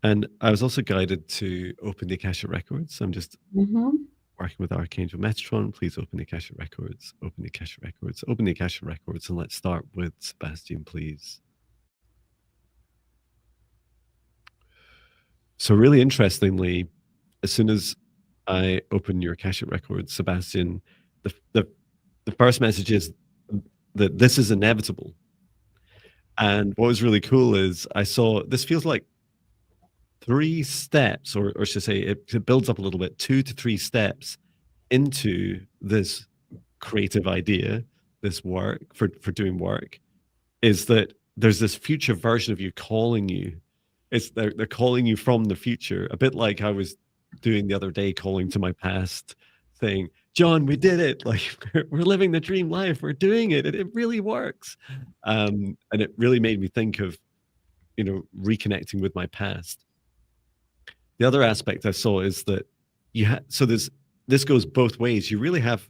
And I was also guided to open the Akashic records. I'm just Mhm. working with Archangel Metatron. Please open the Akashic records, open the Akashic records, open the Akashic records. And let's start with Sebastian, please. So really interestingly, as soon as I open your Akashic records, Sebastian, the first message is that this is inevitable. And what was really cool is I saw this feels like 3 steps, or should I say it builds up a little bit, 2 to 3 steps into this creative idea, this work for doing work, is that there's this future version of you calling you. They're calling you from the future, a bit like I was doing the other day, calling to my past, saying, "Jon, we did it! Like we're living the dream life. We're doing it. It really works." And it really made me think of, reconnecting with my past. The other aspect I saw is that this goes both ways. You really have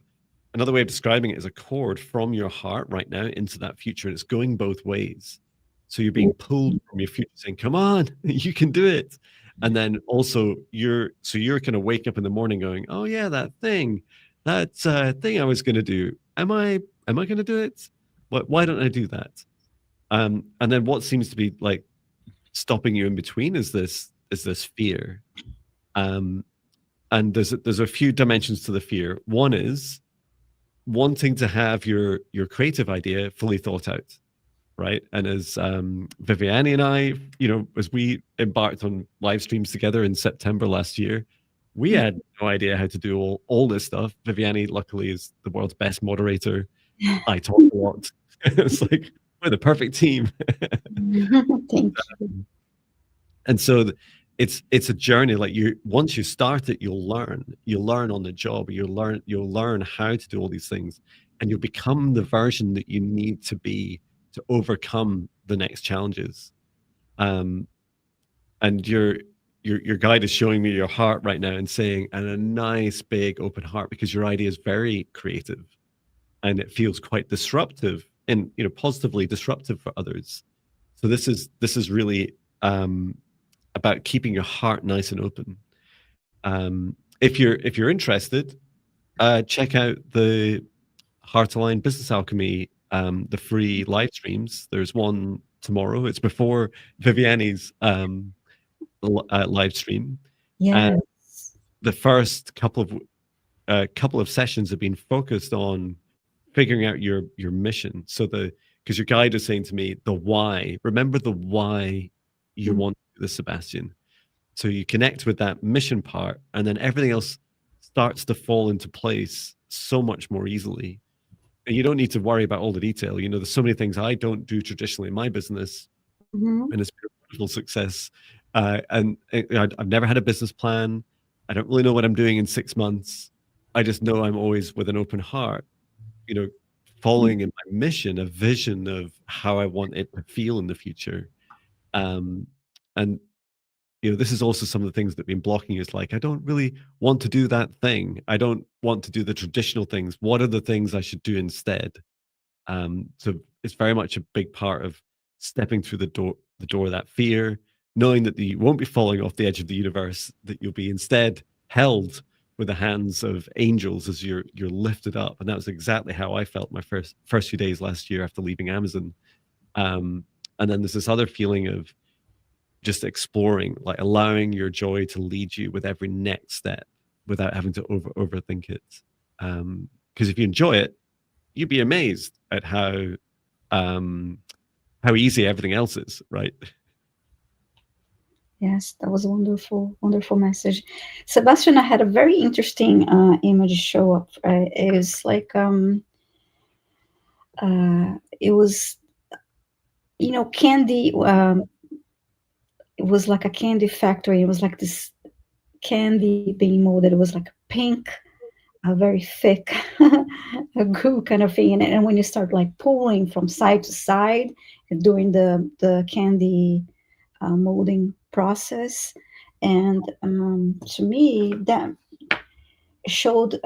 another way of describing it is a cord from your heart right now into that future, and it's going both ways. So you're being pulled from your future, saying, "Come on, you can do it." And then also you're kind of waking up in the morning going, "Oh yeah, that thing I was going to do. Am I going to do it? Why don't I do that?" And then what seems to be like stopping you in between is this fear. Um, and there's a few dimensions to the fear. One is wanting to have your creative idea fully thought out, right? And as Viviane and I, as we embarked on live streams together in September last year, we had no idea how to do all this stuff. Viviane, luckily, is the world's best moderator. I talk a lot. It's like we're the perfect team. Thank you. And so it's a journey. Like once you start it, you'll learn on the job. You'll learn how to do all these things, and you'll become the version that you need to be to overcome the next challenges. And your guide is showing me your heart right now and saying, and a nice big open heart, because your idea is very creative and it feels quite disruptive and positively disruptive for others. So this is really about keeping your heart nice and open. If you're interested, check out the Heart Aligned Business Alchemy, the free live streams. There's one tomorrow. It's before Viviane's live stream. And Yes. the first couple of sessions have been focused on figuring out your mission. So because your guide is saying to me, the why. Remember the why you want to do this, Sebastian. So you connect with that mission part, and then everything else starts to fall into place so much more easily. And you don't need to worry about all the detail. There's so many things I don't do traditionally in my business, and it's been a wonderful success. And I've never had a business plan. I don't really know what I'm doing in 6 months. I just know I'm always with an open heart, following in my mission, a vision of how I want it to feel in the future. And this is also some of the things that have been blocking is like, I don't really want to do that thing. I don't want to do the traditional things. What are the things I should do instead? So it's very much a big part of stepping through the door of that fear, knowing that you won't be falling off the edge of the universe, that you'll be instead held with the hands of angels as you're lifted up. And that was exactly how I felt my first few days last year after leaving Amazon. And then there's this other feeling of just exploring, like allowing your joy to lead you with every next step without having to overthink it. Because if you enjoy it, you'd be amazed at how easy everything else is, right? Yes, that was a wonderful, wonderful message. Sebastian, I had a very interesting image show up. It was like, it was, candy. It was like a candy factory. It was like this candy being molded. It was like pink, a very thick a goo kind of thing. And when you start like pulling from side to side during the candy molding process, and to me that showed,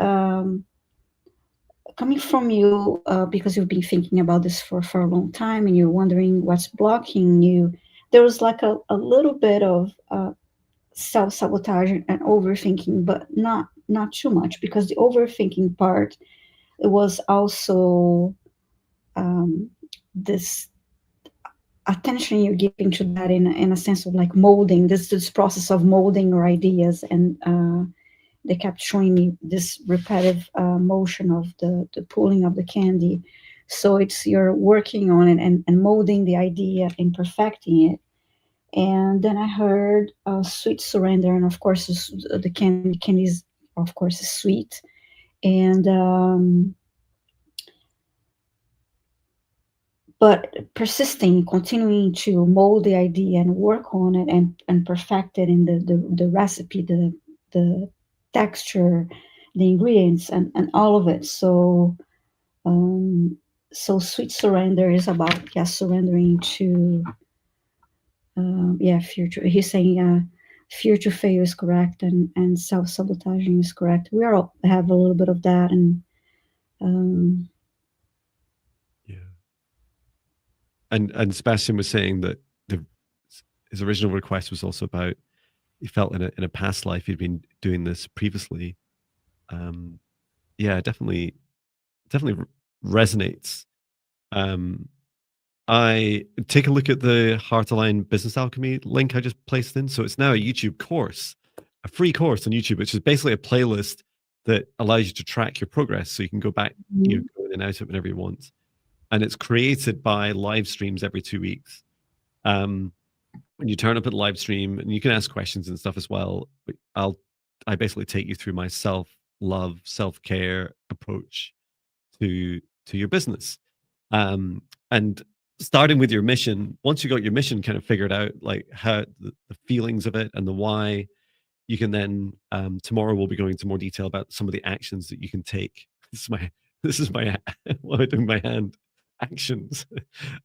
coming from you, because you've been thinking about this for a long time and you're wondering what's blocking you. There was like a little bit of self-sabotage and overthinking, but not too much, because the overthinking part, it was also this attention you're giving to that in a sense of like molding this process of molding your ideas. And they kept showing me this repetitive motion of the pulling of the candy. So it's you're working on it and molding the idea and perfecting it. And then I heard sweet surrender, and of course the candy is, of course, is sweet. And but persisting, continuing to mold the idea and work on it and perfect it in the recipe, the texture, the ingredients, and all of it. So so sweet surrender is about, surrendering to future. He's saying fear to fail is correct, and self-sabotaging is correct. We all have a little bit of that. And Yeah. And Sebastian was saying that his original request was also about, he felt in a past life he'd been doing this previously. Yeah, definitely resonates. I take a look at the Heart Align Business Alchemy link I just placed in. So it's now a YouTube course, a free course on YouTube, which is basically a playlist that allows you to track your progress. So you can go back, go in and out of it whenever you want. And it's created by live streams every 2 weeks. When you turn up at live stream, and you can ask questions and stuff as well. I basically take you through my self-love, self-care approach to your business. And starting with your mission, once you got your mission kind of figured out, like how the feelings of it and the why, you can then tomorrow we'll be going into more detail about some of the actions that you can take. This is my what am I doing with my hand? Actions.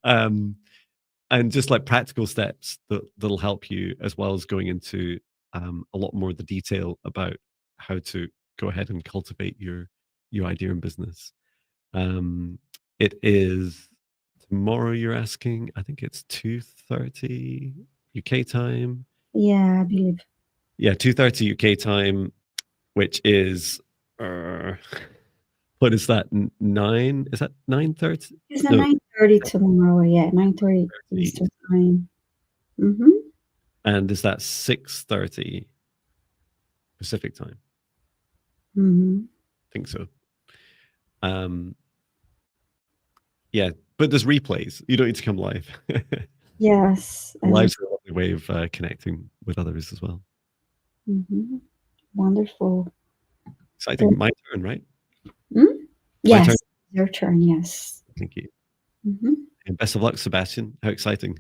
And just like practical steps that'll help you, as well as going into a lot more of the detail about how to go ahead and cultivate your idea in business. It is tomorrow, you're asking. I think it's 2:30 UK time. Yeah, I believe. Yeah, 2:30 UK time, which is what is that? 9? Is that 9:30? It's 9:30 tomorrow. Yeah, 9:30 Eastern time. Mm-hmm. And is that 6:30 Pacific time? Mm-hmm. I think so. Yeah, but there's replays. You don't need to come live. Yes. Live's a lovely way of connecting with others as well. Mm-hmm. Wonderful. Exciting. My turn, right? Yes, turn. your turn. Yes. Thank you. Mm-hmm. And best of luck, Sebastian. How exciting.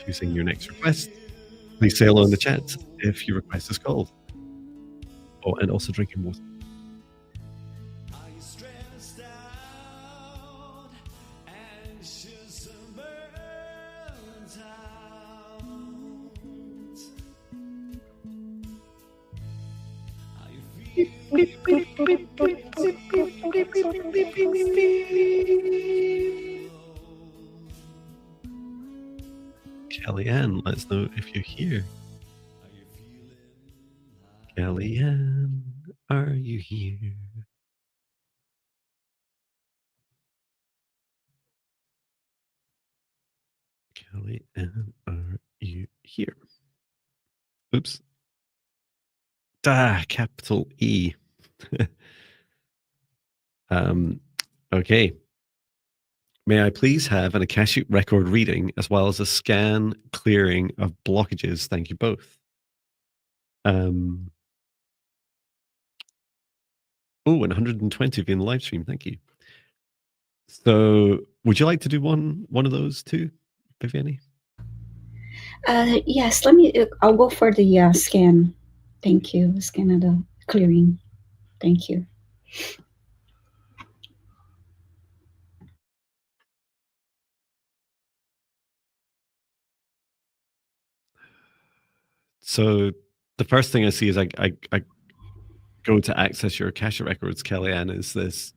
Choosing your next request. Please say hello in the chat if your request is called. Oh, and also drinking water. Kellyanne, let us know if you're here. Kellyanne, are you here? Kellyanne, are you here? Oops. Capital E. um, okay. May I please have an Akashic record reading as well as a scan clearing of blockages? Thank you both. Um, oh, and 120 of you in the live stream. Thank you. So, would you like to do one of those too, Viviane? Yes, let me. I'll go for the scan. Thank you. Scan of the clearing. Thank you. So, the first thing I see is I go to access your Akashic records, Kellyanne. Is this?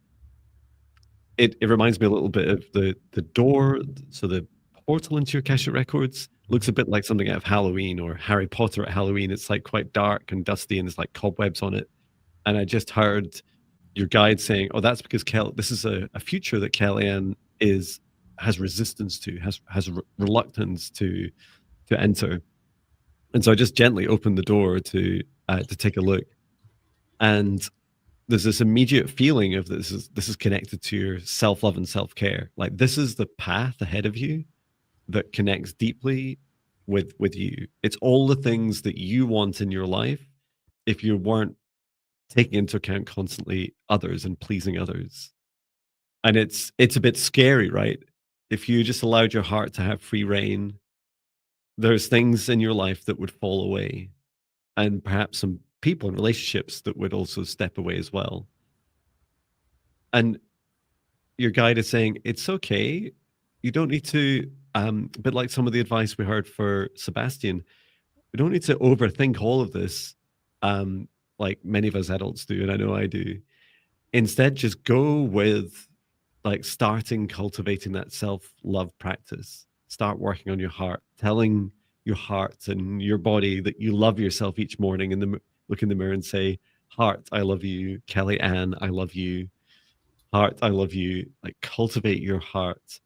It reminds me a little bit of the door. So the portal into your Akashic records looks a bit like something out of Halloween or Harry Potter at Halloween. It's like quite dark and dusty, and there's like cobwebs on it. And I just heard your guide saying, "Oh, that's because this is a future that Kellyanne has resistance to, has reluctance to enter." And so I just gently opened the door to take a look, and there's this immediate feeling of this is connected to your self-love and self-care. Like this is the path ahead of you that connects deeply with you. It's all the things that you want in your life if you weren't taking into account constantly others and pleasing others. And it's a bit scary, right? If you just allowed your heart to have free reign, there's things in your life that would fall away, and perhaps some people and relationships that would also step away as well. And your guide is saying it's okay. You don't need to, a bit like some of the advice we heard for Sebastian, we don't need to overthink all of this, like many of us adults do, and I know I do. Instead, just go with like starting cultivating that self-love practice. Start working on your heart, telling your heart and your body that you love yourself each morning, and then look in the mirror and say, "Heart, I love you. Kellyanne, I love you. Heart, I love you." Like cultivate your heart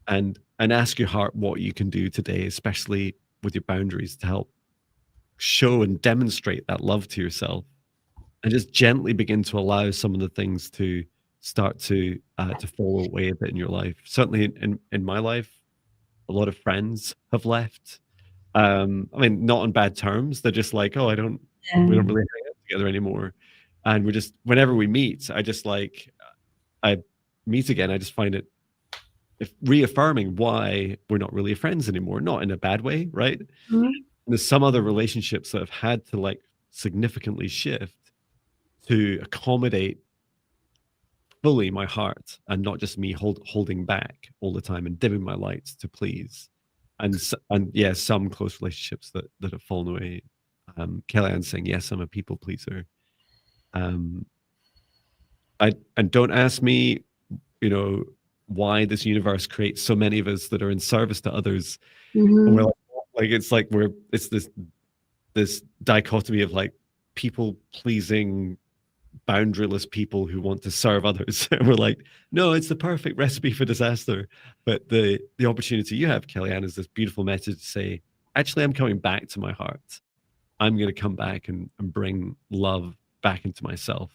and ask your heart what you can do today, especially with your boundaries, to help show and demonstrate that love to yourself, and just gently begin to allow some of the things to start to fall away a bit in your life. Certainly in my life, a lot of friends have left. I mean, not on bad terms. They're just like, oh, we don't Yeah. really hang out together anymore. And we're just whenever we meet, I meet again. I just find it reaffirming why we're not really friends anymore. Not in a bad way, right? Mhm. There's some other relationships that have had to like significantly shift to accommodate fully my heart and not just me holding back all the time and dimming my lights to please. And yeah, some close relationships that have fallen away. Kellyanne saying, yes, I'm a people pleaser. Um, and don't ask me, you know, why this universe creates so many of us that are in service to others. And we're Mhm. it's like it's this dichotomy of like people pleasing boundaryless people who want to serve others. And we're like, no, it's the perfect recipe for disaster. But the opportunity you have, Kellyanne, is this beautiful message to say, actually, I'm coming back to my heart. I'm going to come back and bring love back into myself.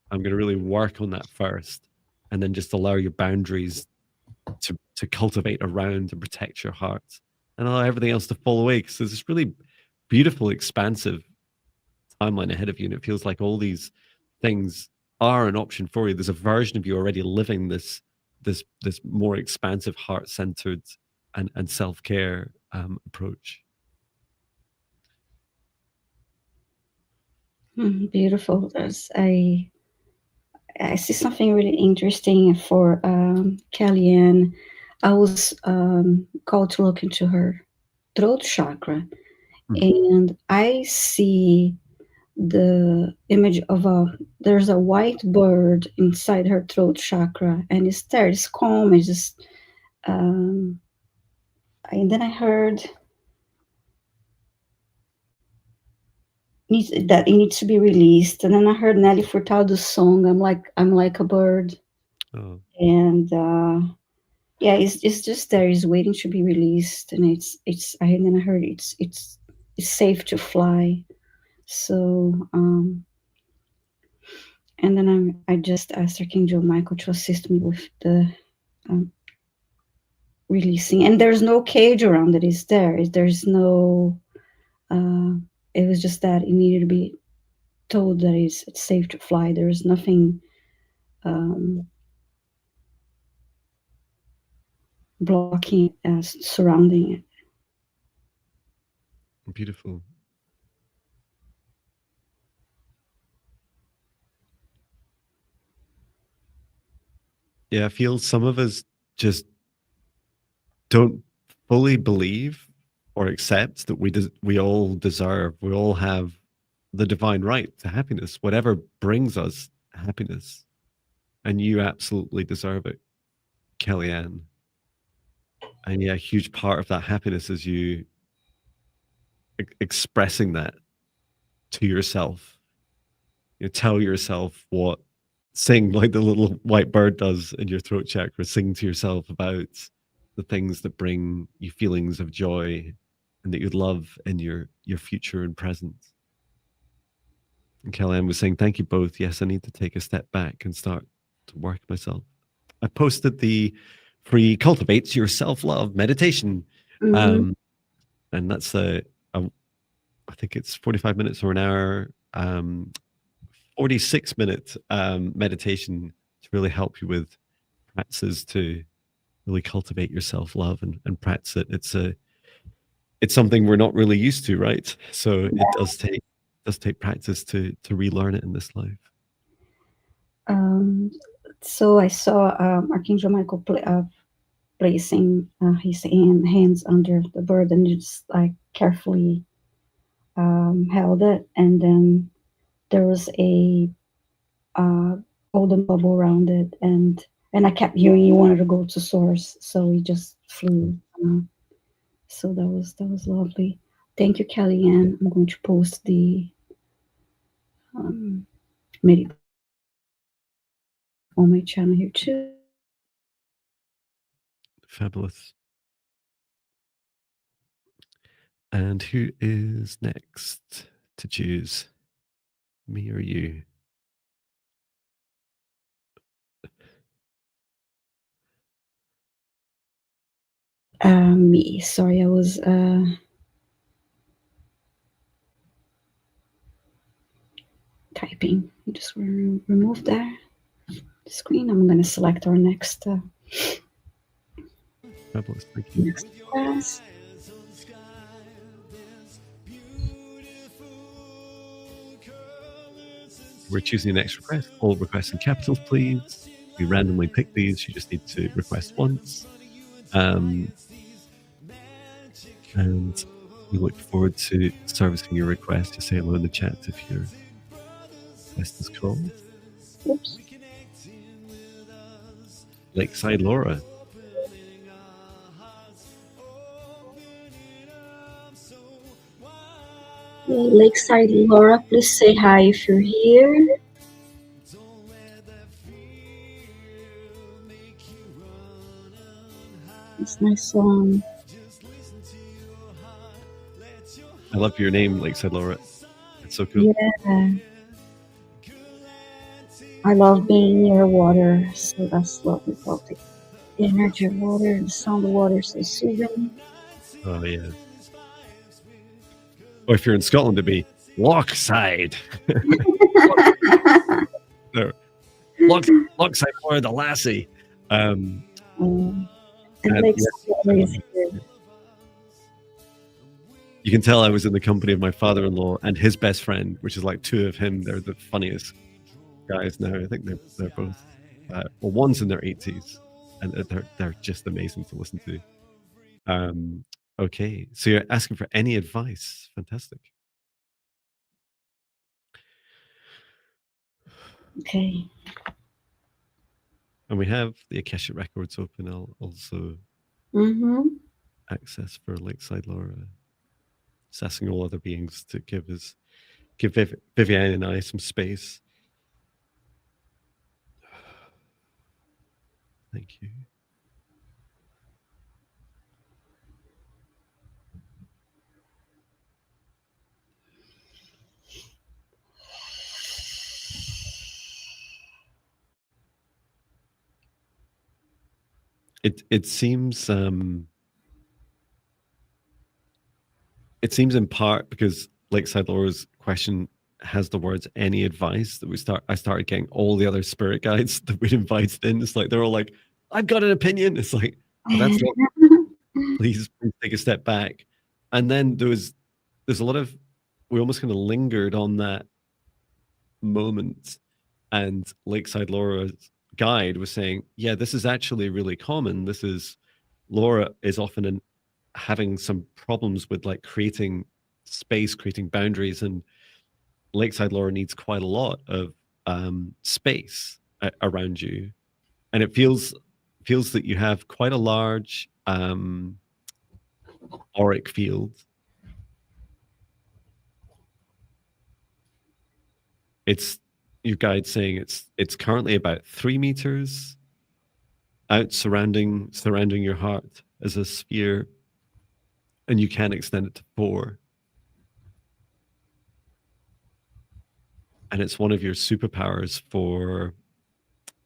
I'm going to really work on that first, and then just allow your boundaries to cultivate around and protect your heart, and allow everything else to fall away. Because there's this really beautiful, expansive timeline ahead of you, and it feels like all these things are an option for you. There's a version of you already living this more expansive, heart centered and self care approach. Beautiful. I see something really interesting for Kellyanne. I was called to look into her throat chakra, Mm. and I see the image of there's a white bird inside her throat chakra, and it's calm. It's just, um, and then I heard that it needs to be released. And then I heard Nelly Furtado's song, I'm like a bird. Oh, And yeah, it's just there, it's waiting to be released. And and then I heard it's safe to fly. So and then I just asked Archangel Michael to assist me with the um, releasing. And there's no cage around it. It's there. There's no. Uh, it was just that it needed to be told that it's safe to fly. There's nothing um, blocking it, surrounding it. beautiful. Yeah, I feel some of us just don't fully believe or accept that we all deserve, we all have the divine right to happiness, whatever brings us happiness. And you absolutely deserve it, Kellyanne. And yeah, a huge part of that happiness is you expressing that to yourself. You tell yourself what, sing like the little white bird does in your throat chakra, sing to yourself about the things that bring you feelings of joy and that you'd love in your future and present. And Kellyanne was saying, thank you both. Yes, I need to take a step back and start to work myself. I posted the free Cultivates Your Self-Love meditation. Mm-hmm. And that's I think it's 45 minutes or an hour, 46-minute meditation to really help you with practices to really cultivate your self-love and practice it. It's something we're not really used to, right? So it does take practice to relearn it in this life. Um, so I saw Archangel Michael placing his hands under the bird and just like carefully held it, and then there was a uh, golden bubble around it, and I kept hearing he wanted to go to source, so he just flew. So that was lovely. Thank you, Kellyanne. I'm going to post the meditation on my channel here too. Fabulous. And who is next to choose? Me or you? Me. Sorry, I was typing. You just remove that screen. I'm going to select our next Fabulous. Thank you. next class. We're choosing the next request. All requests in capitals, please. We randomly pick these. You just need to request once. And we look forward to servicing your request. Just say hello in the chat if your request is called. Oops. Lakeside Laura. Lakeside Laura, please say hi if you're here. It's a nice song. I love your name, Lakeside Laura. It's so cool. Yeah. I love being near water, so that's lovely about the energy of water, the sound of water is so soothing. Oh, yeah. Or if you're in Scotland, it'd be Lochside. No. Lochside Laura the lassie. And Lakeside Laura is here. You can tell I was in the company of my father-in-law and his best friend, which is like two of him. They're the funniest guys now. I think they're both, well, one's in their 80s, and they're just amazing to listen to. Okay, so you're asking for any advice. Fantastic. Okay. And we have the Akashic records open. I'll also access for Lakeside Laura. Just asking all other beings to give us give Viviane and I some space. Thank you. It seems in part because Lakeside Laura's question has the words "any advice" that I started getting all the other spirit guides that we'd invited in. It's like they're all like, "I've got an opinion." It's like, well, that's not. Please take a step back. And then there's a lot of, we almost kind of lingered on that moment, and Lakeside Laura's guide was saying, yeah, this is actually really common. Laura is often having some problems with like creating space, creating boundaries, and Lakeside Laura needs quite a lot of space around you, and it feels that you have quite a large auric field. It's your guide saying it's currently about 3 meters out, surrounding your heart as a sphere, and you can extend it to 4. And it's one of your superpowers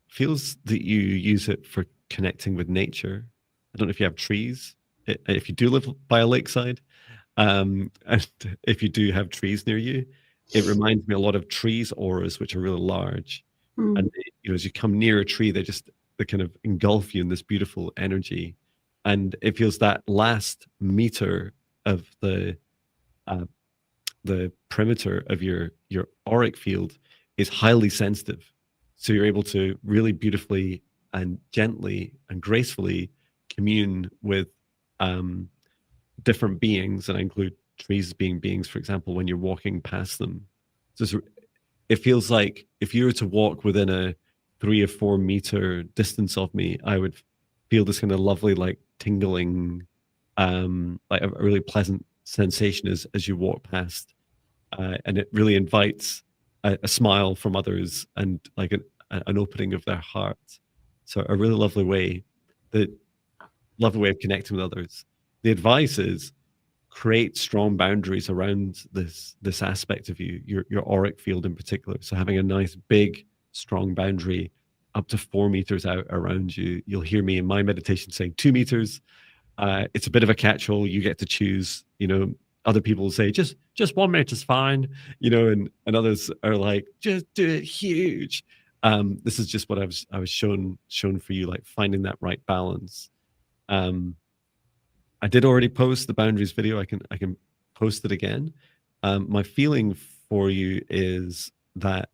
feels that you use it for connecting with nature. I don't know if you have trees, if you do live by a lakeside, and if you do have trees near you, it reminds me a lot of trees auras, which are really large. And as you come near a tree, they kind of engulf you in this beautiful energy. And it feels that last meter of the perimeter of your auric field is highly sensitive. So you're able to really beautifully and gently and gracefully commune with different beings, and I include trees being beings, for example, when you're walking past them. So it feels like if you were to walk within a 3 or 4 meter distance of me, I would feel this kind of lovely, like tingling, like a really pleasant sensation as you walk past. And it really invites a smile from others and like an opening of their heart. So a really lovely way of connecting with others. The advice is create strong boundaries around this aspect of you, your auric field in particular. So having a nice big strong boundary up to 4 meters out around you. You'll hear me in my meditation saying 2 meters. It's a bit of a catch-all. You get to choose. Other people say just 1 meter is fine. And others are like, just do it huge. This is just what I was shown for you, like finding that right balance. I did already post the boundaries video. I can post it again. My feeling for you is that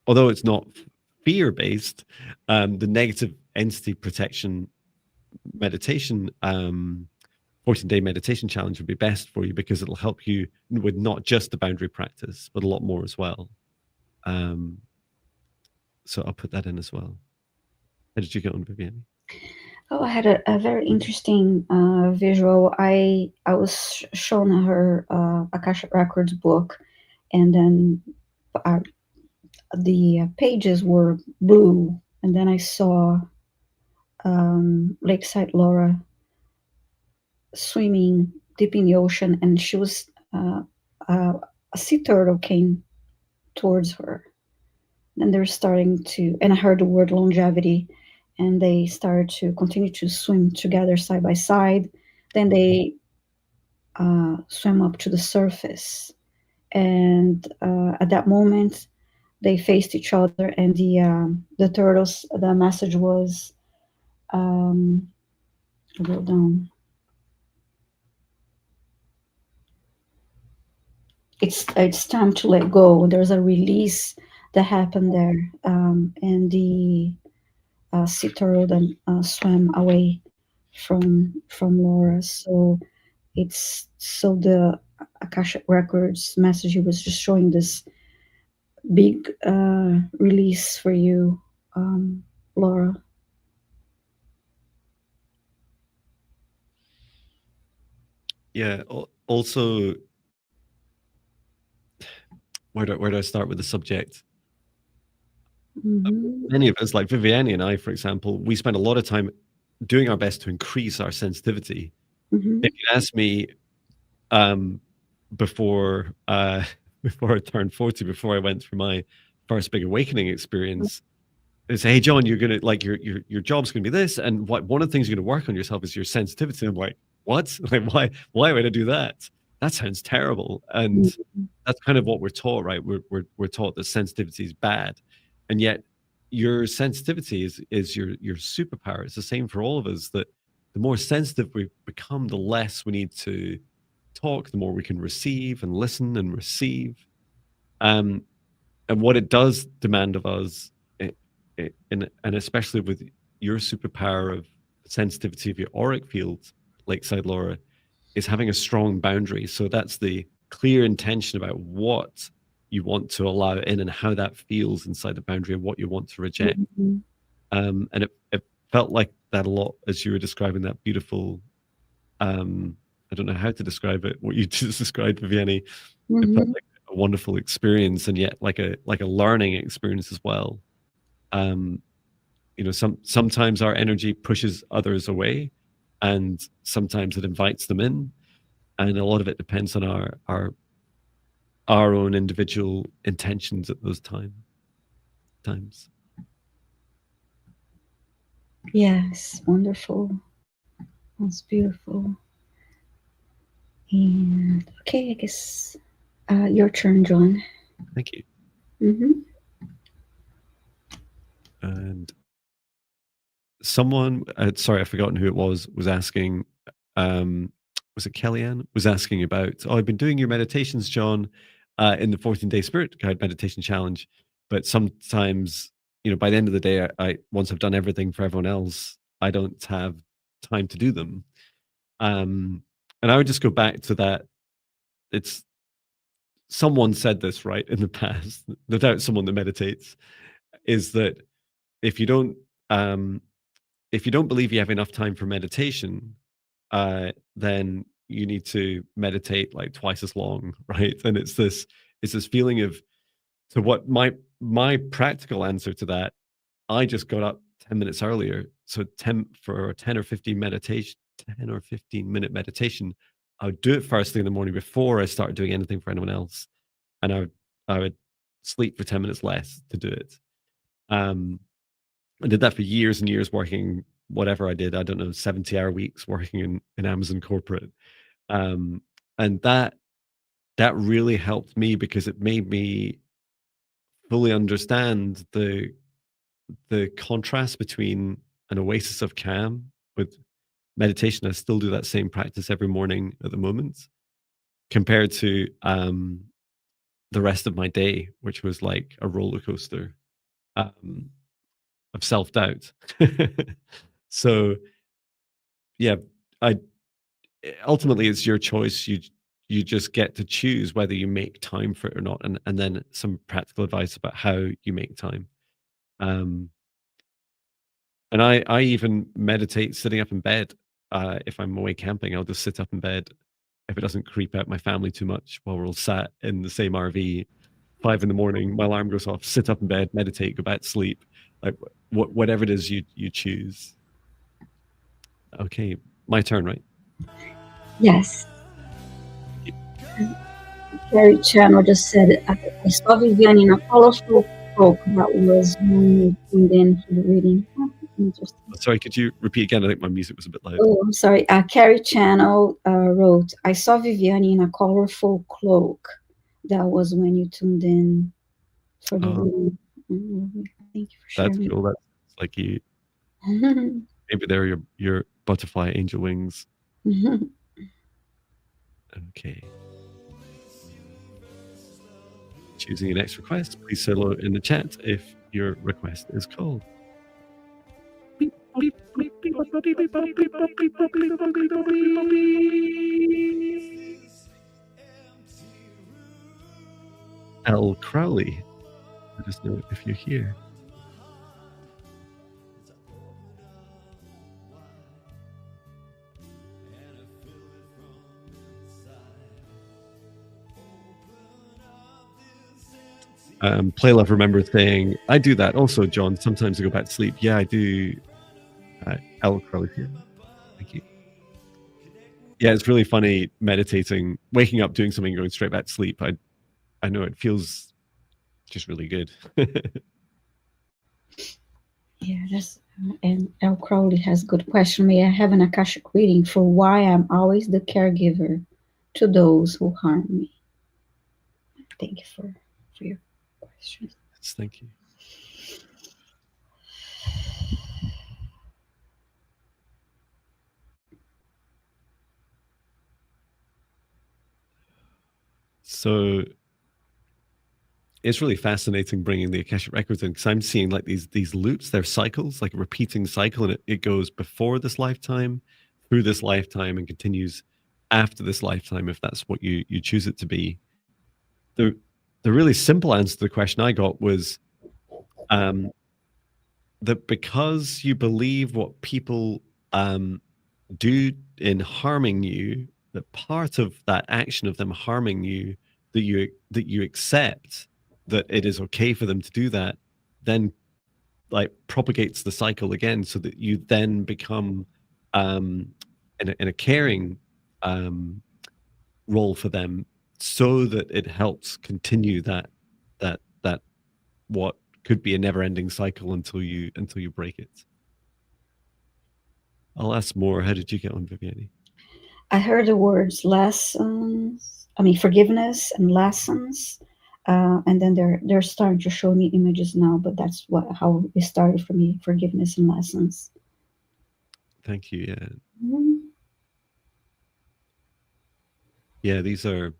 although it's not fear-based, the negative entity protection meditation, 14-day meditation challenge would be best for you because it'll help you with not just the boundary practice, but a lot more as well. So I'll put that in as well. How did you get on, Viviane? Oh, I had a very interesting visual. I was shown her Akashic Records book, and then the pages were blue, and then I saw Lakeside Laura swimming deep in the ocean, and she was a sea turtle came towards her, and they're starting to, and I heard the word longevity, and they started to continue to swim together side by side. Then they swam up to the surface, and at that moment they faced each other, and the turtles, the message was, I wrote down, it's time to let go. There's a release that happened there, and the sea turtle then swam away from Laura. So the Akashic Records message was just showing this big release for you, Laura. Yeah. Also, where do I start with the subject? Mm-hmm. Many of us, like Viviane and I, for example, we spend a lot of time doing our best to increase our sensitivity. Mm-hmm. If you ask me, um, before before I turned 40, before I went through my first big awakening experience, they say, "Hey, John, you're gonna like your job's gonna be this, and one of the things you're gonna work on yourself is your sensitivity." I'm like, "What? Like, why would I do that? That sounds terrible." And Mm-hmm. that's kind of what we're taught, right? We're taught that sensitivity is bad, and yet your sensitivity is your superpower. It's the same for all of us. That the more sensitive we become, the less we need to talk, the more we can receive and listen and receive. Um, and what it does demand of us, and especially with your superpower of sensitivity of your auric field, Lakeside Laura, is having a strong boundary. So that's the clear intention about what you want to allow in and how that feels inside the boundary of what you want to reject. Mm-hmm. And it felt like that a lot as you were describing that beautiful, I don't know how to describe it, what you just described, Viviane. It felt Mm-hmm. like a wonderful experience and yet like a learning experience as well. Um, sometimes our energy pushes others away and sometimes it invites them in. And a lot of it depends on our own individual intentions at those times. Yes, wonderful. That's beautiful. And okay, I guess your turn, John. Thank you. Mm-hmm. And someone, sorry, I've forgotten who it was asking, was it Kellyanne? Was asking about, I've been doing your meditations, John, in the 14-day Spirit Guide Meditation Challenge. But sometimes, by the end of the day, once I've done everything for everyone else, I don't have time to do them. And I would just go back to that. It's someone said this right in the past, no doubt someone that meditates, is that if you don't um, if you don't believe you have enough time for meditation, then you need to meditate like twice as long, right? And it's this feeling of, so what my practical answer to that, I just got up 10 minutes earlier. So 10 for 10 or 15 meditation, 10 or 15-minute meditation, I would do it first thing in the morning before I started doing anything for anyone else. And I would sleep for 10 minutes less to do it. Um, I did that for years and years, working whatever I did. I don't know, 70-hour weeks working in Amazon corporate. Um, and that really helped me because it made me fully understand the contrast between an oasis of calm with meditation. I still do that same practice every morning at the moment, compared to the rest of my day, which was like a roller coaster um, of self doubt. So yeah, I ultimately it's your choice. You just get to choose whether you make time for it or not, and then some practical advice about how you make time. Um, and I even meditate sitting up in bed. If I'm away camping, I'll just sit up in bed if it doesn't creep out my family too much while we're all sat in the same RV. 5 in the morning, my alarm goes off. Sit up in bed, meditate, go back to sleep. Like whatever it is you choose. Okay, my turn, right? Yes. Carrie Channel just said, I saw Viviane in a colorful cloak that was when you tuned in for the reading. Oh, interesting. Sorry, could you repeat again? I think my music was a bit loud. Oh, I'm sorry. Carrie Channel wrote, I saw Viviane in a colorful cloak. That was when you tuned in for the reading. Mm-hmm. Thank you for That's sharing. cool. That's like you. Maybe they're your butterfly angel wings. Okay. Choosing your next request, please say hello in the chat if your request is called. L. Crowley, let us know if you're here. Playlove remembers saying, I do that also, John. Sometimes I go back to sleep. Yeah, I do. El Crowley here. Thank you. Yeah, it's really funny meditating, waking up, doing something, going straight back to sleep. I know it feels just really good. Yeah, that's and El Crowley has a good question. May I have an Akashic reading for why I'm always the caregiver to those who harm me? Thank you for your question. Yes, thank you. So it's really fascinating bringing the Akashic records in, because I'm seeing like these loops, they're cycles, like a repeating cycle, and it goes before this lifetime, through this lifetime, and continues after this lifetime, if that's what you choose it to be. The really simple answer to the question I got was that because you believe what people do in harming you, that part of that action of them harming you, that you accept that it is okay for them to do that, then like propagates the cycle again, so that you then become in a caring role for them, so that it helps continue that what could be a never-ending cycle until you break it. I'll ask more. How did you get on, Viviane? I heard the words lessons, I mean forgiveness and lessons. And then they're starting to show me images now, but that's how it started for me, forgiveness and lessons. Thank you. Yeah. Mhm. Yeah, these are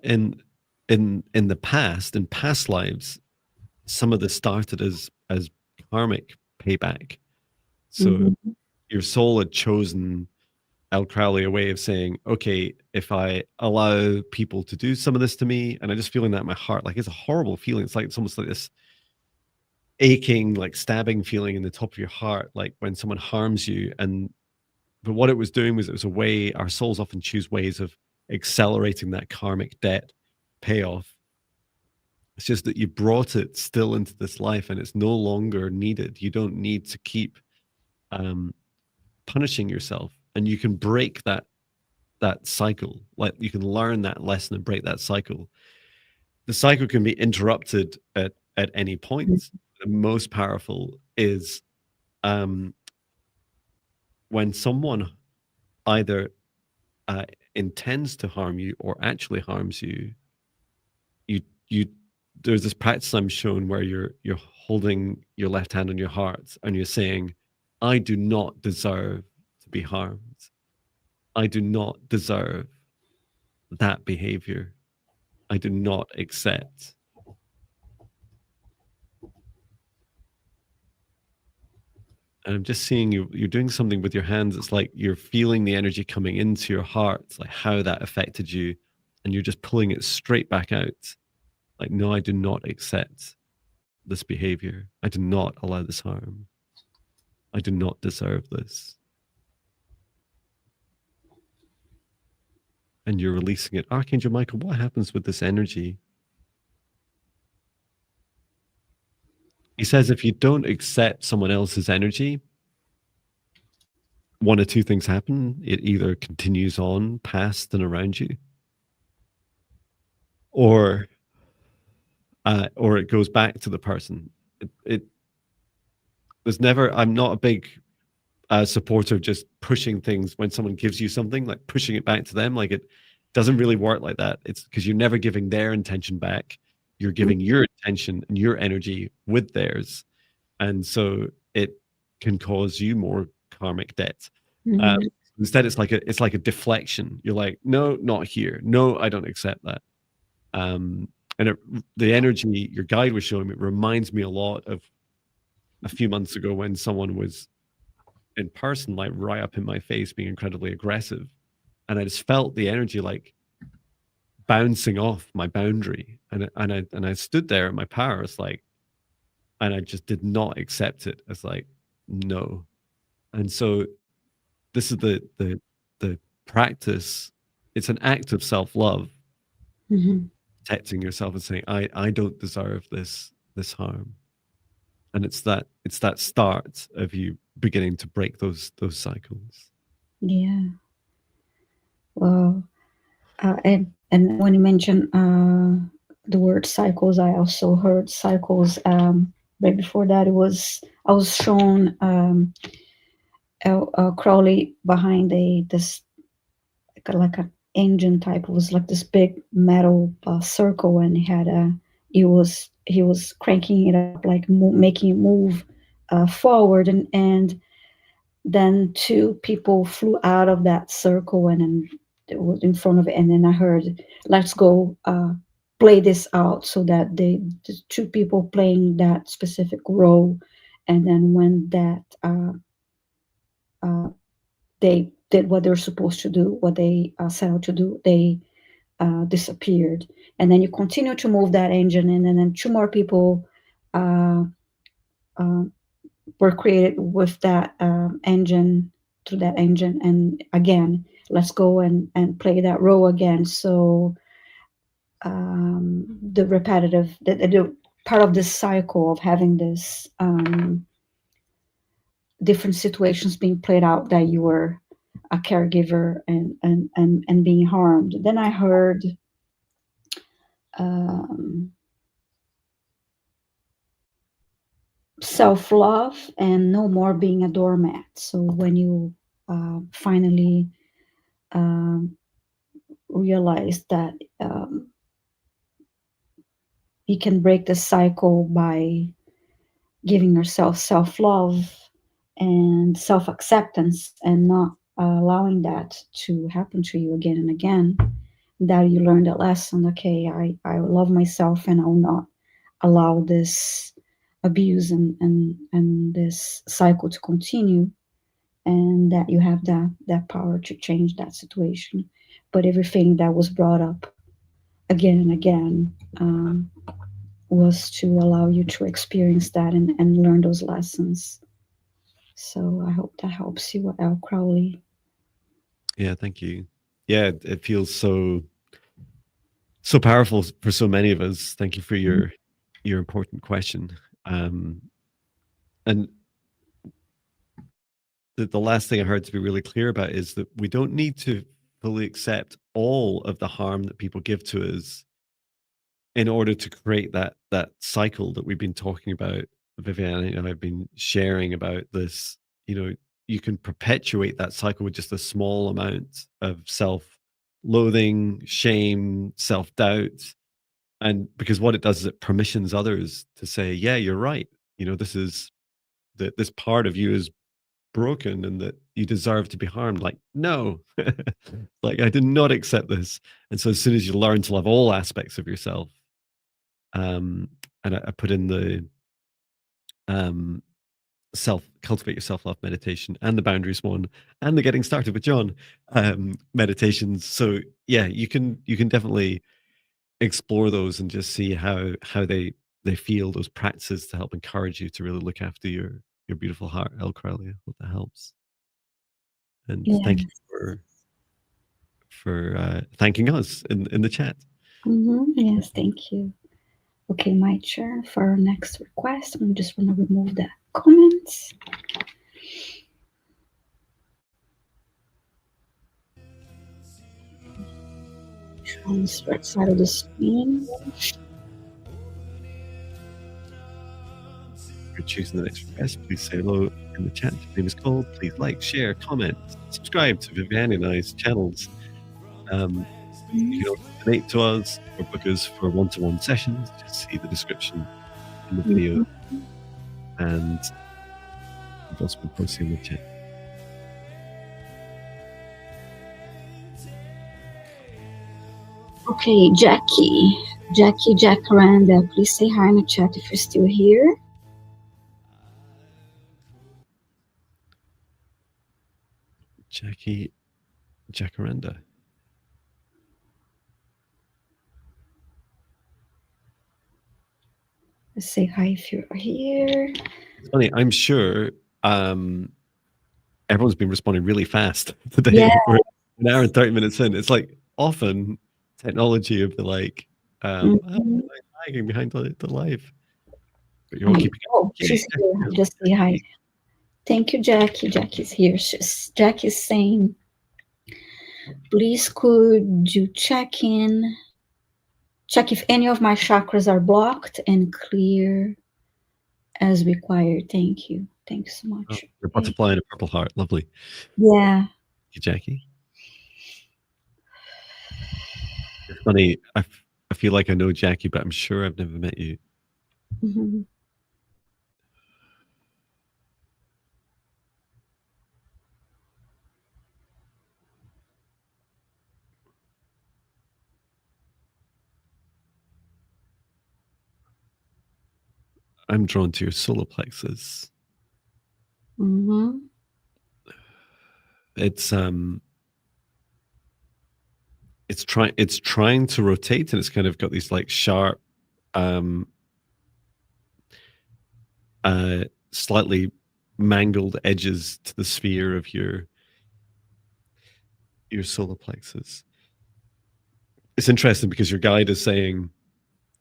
in in the past, in past lives, some of this started as karmic payback. So Mhm. your soul had chosen El Crowley a way of saying, okay, if I allow people to do some of this to me, and I just feeling that in my heart, like it's a horrible feeling. It's like it's almost like this aching, like stabbing feeling in the top of your heart, like when someone harms you. And but what it was doing was, it was a way, our souls often choose ways of accelerating that karmic debt payoff. It's just that you brought it still into this life, and it's no longer needed. You don't need to keep um, punishing yourself, and you can break that cycle. Like you can learn that lesson and break that cycle. The cycle can be interrupted at any point. The most powerful is um, when someone either intends to harm you or actually harms you. You there's this practice I'm shown where you're holding your left hand on your heart and you're saying, I do not deserve to be harmed. I do not deserve that behavior. I do not accept. And I'm just seeing you're doing something with your hands. It's like you're feeling the energy coming into your heart, like how that affected you, and you're just pulling it straight back out. Like, no, I do not accept this behavior. I do not allow this harm. I do not deserve this. And you're releasing it. Archangel Michael, what happens with this energy? He says if you don't accept someone else's energy, one of two things happen. It either continues on past and around you, or it goes back to the person. It there's never. I'm not a big supporter of just pushing things when someone gives you something, like pushing it back to them. Like it doesn't really work like that. It's because you're never giving their intention back. You're giving your intention and your energy with theirs, and so it can cause you more karmic debt. Mhm. Instead, it's like a deflection. You're like, no, not here. No, I don't accept that. And the energy your guide was showing me reminds me a lot of a few months ago when someone was in person, like right up in my face, being incredibly aggressive, and I just felt the energy like bouncing off my boundary, and I stood there at my power. It's like, and I just did not accept it as like no. And so this is the the practice, it's an act of self-love, protecting yourself and saying, I don't deserve this harm. And it's that start of you beginning to break those cycles. Yeah. Well, and when you mentioned the word cycles, I also heard cycles. Right before that, I was shown Crowley behind this like an engine type. It was like this big metal circle, and he was cranking it up, like making it move forward, and then two people flew out of that circle and then it was in front of it, and then I heard, "Let's go play this out," so that the two people playing that specific role, and then when that they did what they're supposed to do, what they set out to do, they disappeared. And then you continue to move that engine, and then two more people uh, uh, were created with that engine, through that engine. And again, let's go and play that role again. So the repetitive, the part of this cycle of having this different situations being played out, that you were a caregiver and being harmed. Then I heard um, self love and no more being a doormat. So when you finally um, realize that you can break the cycle by giving yourself self love and self acceptance, and not allowing that to happen to you again and again, that you learned a lesson. Okay, I love myself, and I will not allow this abuse and this cycle to continue, and that you have that power to change that situation. But everything that was brought up again and again was to allow you to experience that and learn those lessons. So I hope that helps you, Al Crowley. Yeah, thank you. Yeah, it feels so powerful for so many of us. Thank you for your important question. And the last thing I heard, to be really clear about, is that we don't need to fully accept all of the harm that people give to us in order to create that cycle that we've been talking about. Viviane and I've been sharing about this. You can perpetuate that cycle with just a small amount of self-loathing, shame, self-doubt. And because what it does is it permissions others to say, yeah, you're right. This part of you is broken and that you deserve to be harmed. Like, no, like I did not accept this. And so as soon as you learn to love all aspects of yourself, and I put in the cultivate your self-love meditation and the boundaries one and the getting started with Jon meditations. So yeah, you can definitely explore those and just see how they feel, those practices, to help encourage you to really look after your beautiful heart. El Crowley, I hope that helps. And thank you for thanking us in the chat. Yes, thank you. Okay, my turn for our next request. I'm just want to remove the comments. Transfer side of the screen. If you're choosing the next request, please say hello in the chat. Your name is called. Please like, share, comment, subscribe to Viviane and I's channels. You can also donate to us or book us for one-to-one sessions. Just see the description in the video. And we've also been posting in the chat. Okay, Jackie Jacaranda, please say hi in the chat if you're still here. Jackie Jacaranda. Say hi if you're here. It's funny, I'm sure everyone's been responding really fast today. Yeah. We're an hour and 30 minutes in. It's like often technology of the like, lagging behind the live. But you're all keeping it. Oh, she's here. Just say hi. Thank you, Jackie. Jackie's here. Jackie's saying, please could you check if any of my chakras are blocked and clear as required. Thank you. Thank you so much. Your butterfly and a purple heart. Lovely. Yeah. Thank you, Jackie. It's funny. I feel like I know Jackie, but I'm sure I've never met you. Mm-hmm. I'm drawn to your solar plexus. Mm-hmm. It's trying to rotate, and it's kind of got these like sharp, slightly mangled edges to the sphere of your solar plexus. It's interesting because your guide is saying,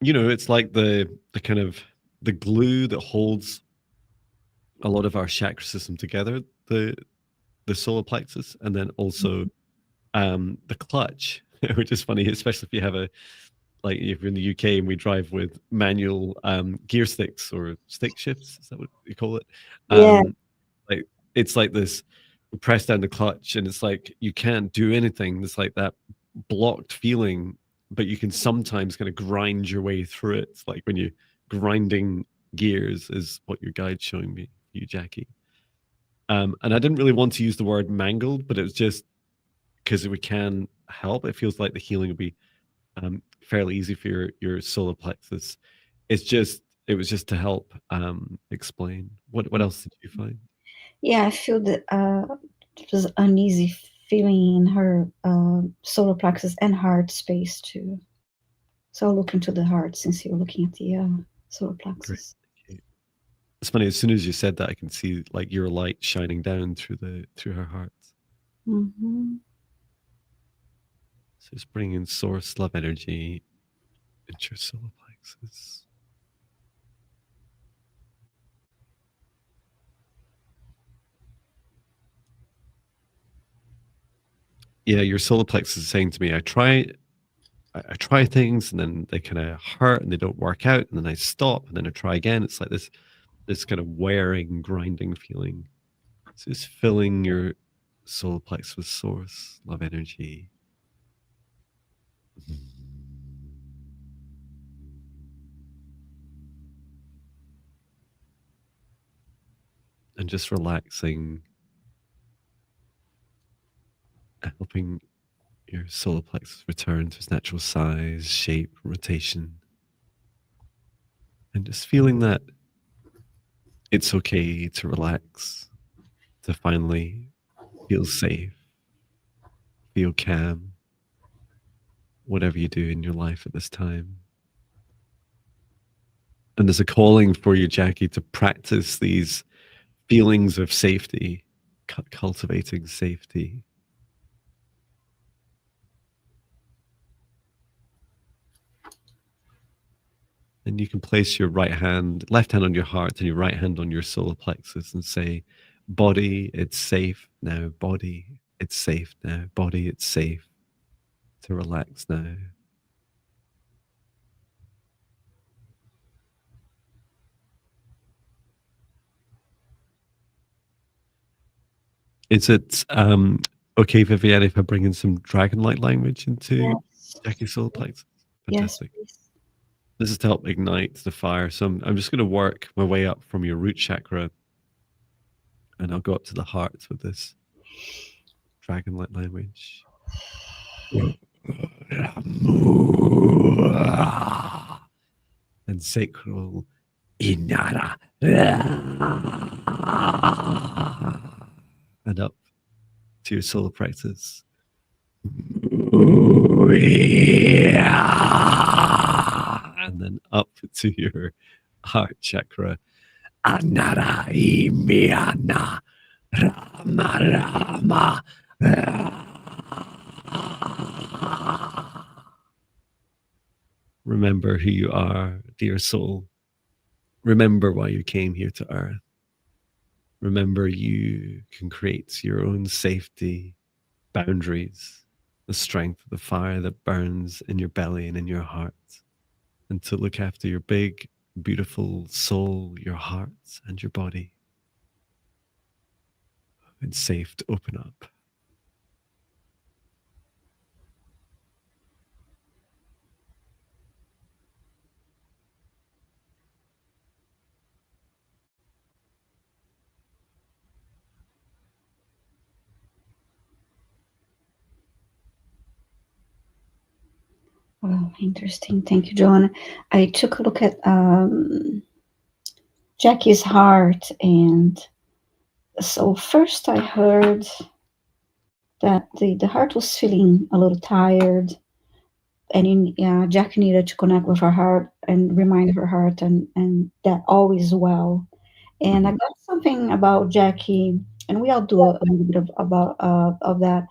it's like the kind of the glue that holds a lot of our chakra system together, the solar plexus, and then also the clutch, which is funny, especially if you have if you're in the UK and we drive with manual gear sticks or stick shifts, is that what you call it? Yeah. Like it's like this, you press down the clutch and it's like you can't do anything. It's like that blocked feeling, but you can sometimes kind of grind your way through it. It's like when you grinding gears is what your guide's showing me, you, Jackie. And I didn't really want to use the word mangled, but it was just because we can help. It feels like the healing will be fairly easy for your solar plexus. It was just to help explain. What else did you find? Yeah, I feel that it was uneasy feeling in her solar plexus and heart space too. So I'll look into the heart since you're looking at the solar plexus. Great. It's funny, as soon as you said that, I can see like your light shining down through her heart. Mm-hmm. So it's bringing source love energy into your solar plexus. Yeah, your solar plexus is saying to me, I try things and then they kind of hurt and they don't work out, and then I stop and then I try again. It's like this kind of wearing, grinding feeling. So it's filling your solar plexus with source love energy. And just relaxing, helping your solar plexus return to its natural size, shape, rotation. And just feeling that it's okay to relax, to finally feel safe, feel calm, whatever you do in your life at this time. And there's a calling for you, Jackie, to practice these feelings of safety, cultivating safety. And you can place your left hand on your heart and your right hand on your solar plexus and say, body, it's safe now. Body, it's safe now. Body, it's safe to relax now. Is it okay, Viviane, if I bring in some dragon light language into Jackie's solar plexus? Fantastic. Yes, this is to help ignite the fire. So I'm just going to work my way up from your root chakra, and I'll go up to the heart with this dragon light language. And sacral inara. And up to your solar plexus. And then up to your heart chakra. Anara imiana. Rama, Rama. Remember who you are, dear soul. Remember why you came here to Earth. Remember you can create your own safety, boundaries, the strength of the fire that burns in your belly and in your heart, and to look after your big, beautiful soul, your heart, and your body. It's safe to open up. Well, interesting. Thank you, John. I took a look at Jackie's heart, and so first I heard that the heart was feeling a little tired, and Jackie needed to connect with her heart and remind her heart, and that all is well. And I got something about Jackie, and we all do a little bit of that,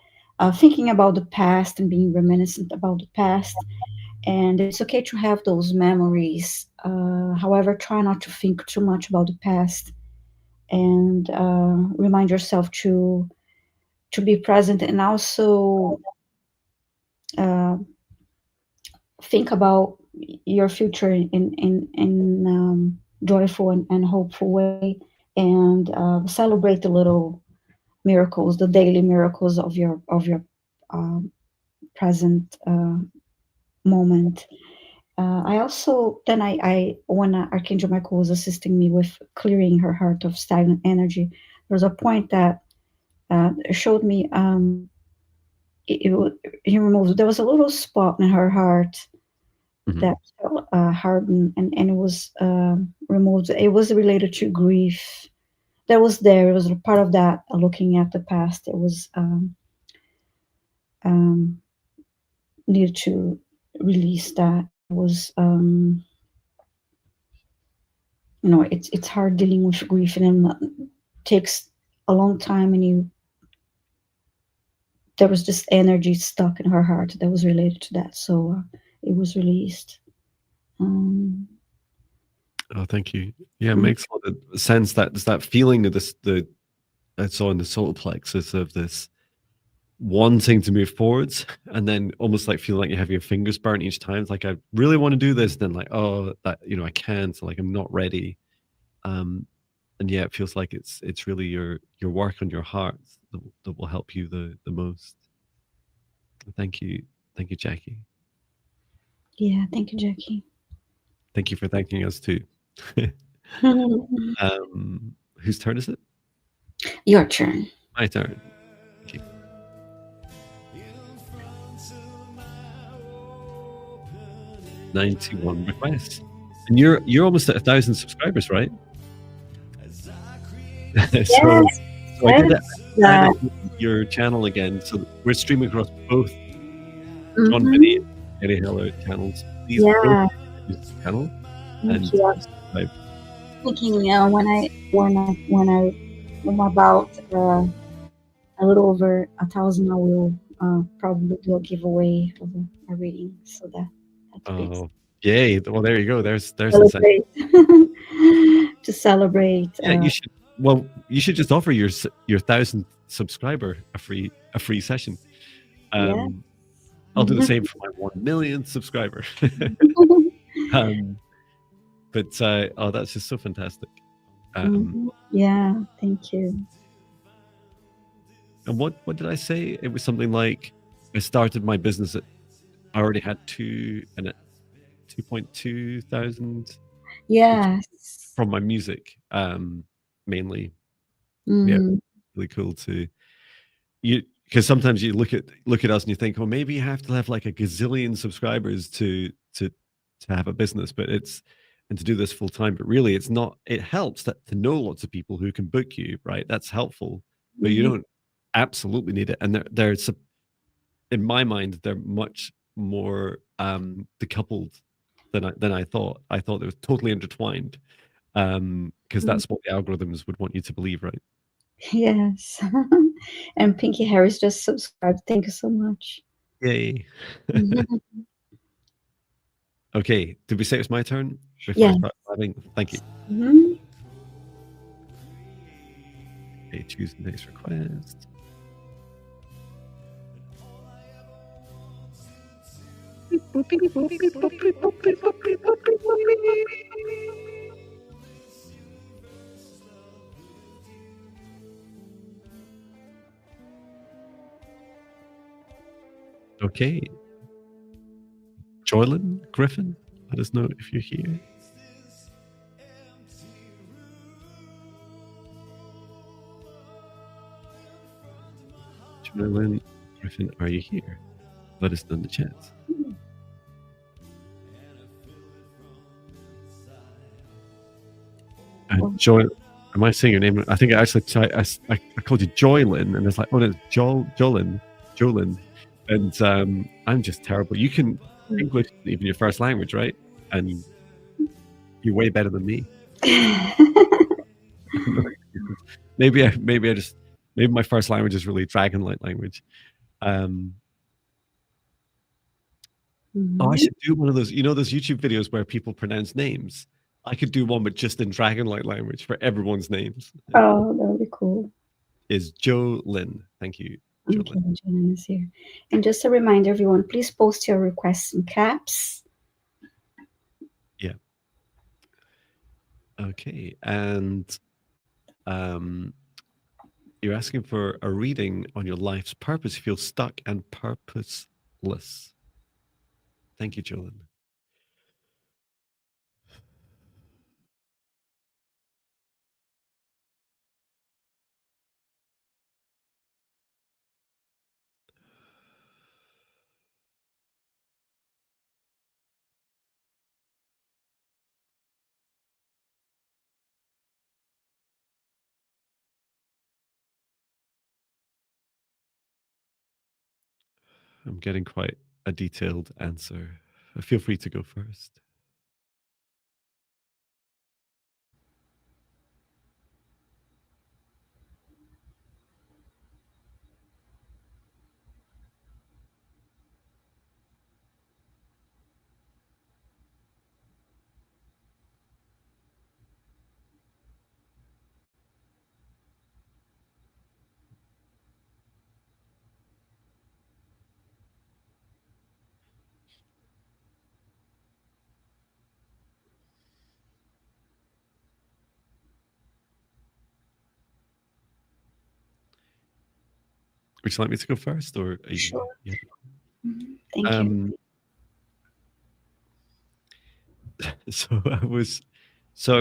thinking about the past and being reminiscent about the past. And it's okay to have those memories. However, try not to think too much about the past, and remind yourself to be present, and also uh, think about your future in joyful and hopeful way, and celebrate the little miracles, the daily miracles of your um, present moment. I also then I when Archangel Michael was assisting me with clearing her heart of stagnant energy, there was a point that showed me he removed. There was a little spot in her heart that hardened, and it was removed. It was related to grief. That was there. It was a part of that. Looking at the past, it was um, needed to release that. It was it's hard dealing with grief, and it takes a long time, and you there was just energy stuck in her heart that was related to that, so it was released. um, Oh, thank you. Yeah, it makes a lot of sense. That feeling of this, the I saw in the solar plexus of this wanting to move forwards, and then almost like feeling like you have your fingers burnt each time. It's like I really want to do this, then like, oh, that I can't. Like I'm not ready. And yeah, it feels like it's really your work on your heart that will help you the most. Thank you, Jackie. yeah, thank you, Jackie. Thank you for thanking us too. Whose turn is it? Your turn. My turn. Okay. 91 requests, and you're almost at 1,000 subscribers, right? Yes, so I did that. your channel again. So we're streaming across both Jon Mhm. Binnie and Viviane Heller channels. Please Yeah, use the channel thank and you. I'm subscribe. thinking when I'm about a little over 1,000, I will probably do a giveaway of a reading. So that's great. Oh, yay! Well, there you go. There's incentive. Celebrate to celebrate. Yeah, you should. Well, you should just offer your 1,000th subscriber a free session. Yeah. I'll do the same for my 1 millionth subscriber. But oh, that's just so fantastic. Yeah, thank you. And what did I say? It was something like I started my business at I already had 2.2 thousand Yes. from my music, mainly. Yeah, Mm, really cool to you because sometimes you look at us and you think, well, maybe you have to have like a gazillion subscribers to have a business, but it's and to do this full time. But really, it's not. It helps that to know lots of people who can book you, right? That's helpful, but you mhm. don't absolutely need it. And there's in my mind, they're much more decoupled than I thought. I thought they were totally intertwined because that's what the algorithms would want you to believe, right? Yes. And Pinky Harris just subscribed. Thank you so much. Yay. Mhm. Okay, did we say it was my turn before I Yes. start laughing? Thank you. Mhm. Okay, choose the next request. Okay, Joylyn Griffin, let us know if you're here. Joylyn Griffin, are you here? Let us know in the chat. Joy, am I saying your name? I think I actually I called you Joylyn, and it's like, oh, no, it's Jolyn, and I'm just terrible. You can English isn't even your first language, right? And you're way better than me. maybe my first language is really Dragonlight language. Oh, I should do one of those. You know those YouTube videos where people pronounce names. I could do one, but just in Dragonlight language for everyone's names. Oh, that would be cool. Is Jolyn? Thank you, Okay, Jolyn. Jolyn is here. And just a reminder, everyone, please post your requests in caps. Yeah. Okay, and you're asking for a reading on your life's purpose. You feel stuck and purposeless. Thank you, Jolyn. I'm getting quite a detailed answer. Feel free to go first. Would you like me to go first, or are you? Sure. Yeah. Thank you. So I was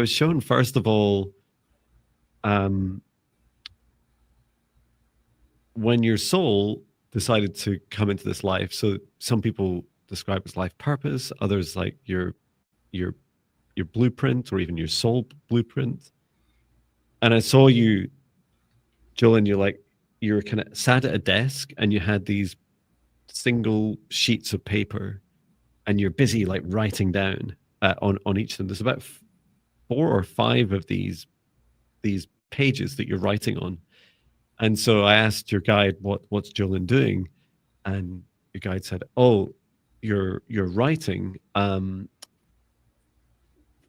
shown, first of all, when your soul decided to come into this life. So some people describe it as life purpose, others like your your blueprint, or even your soul blueprint. And I saw you, Jolyn, you were kind of sat at a desk, and you had these single sheets of paper, and you're busy like writing down on each of them. There's about 4 or 5 of these pages that you're writing on. And so I asked your guide, what's Jolyn doing? And your guide said, oh, you're writing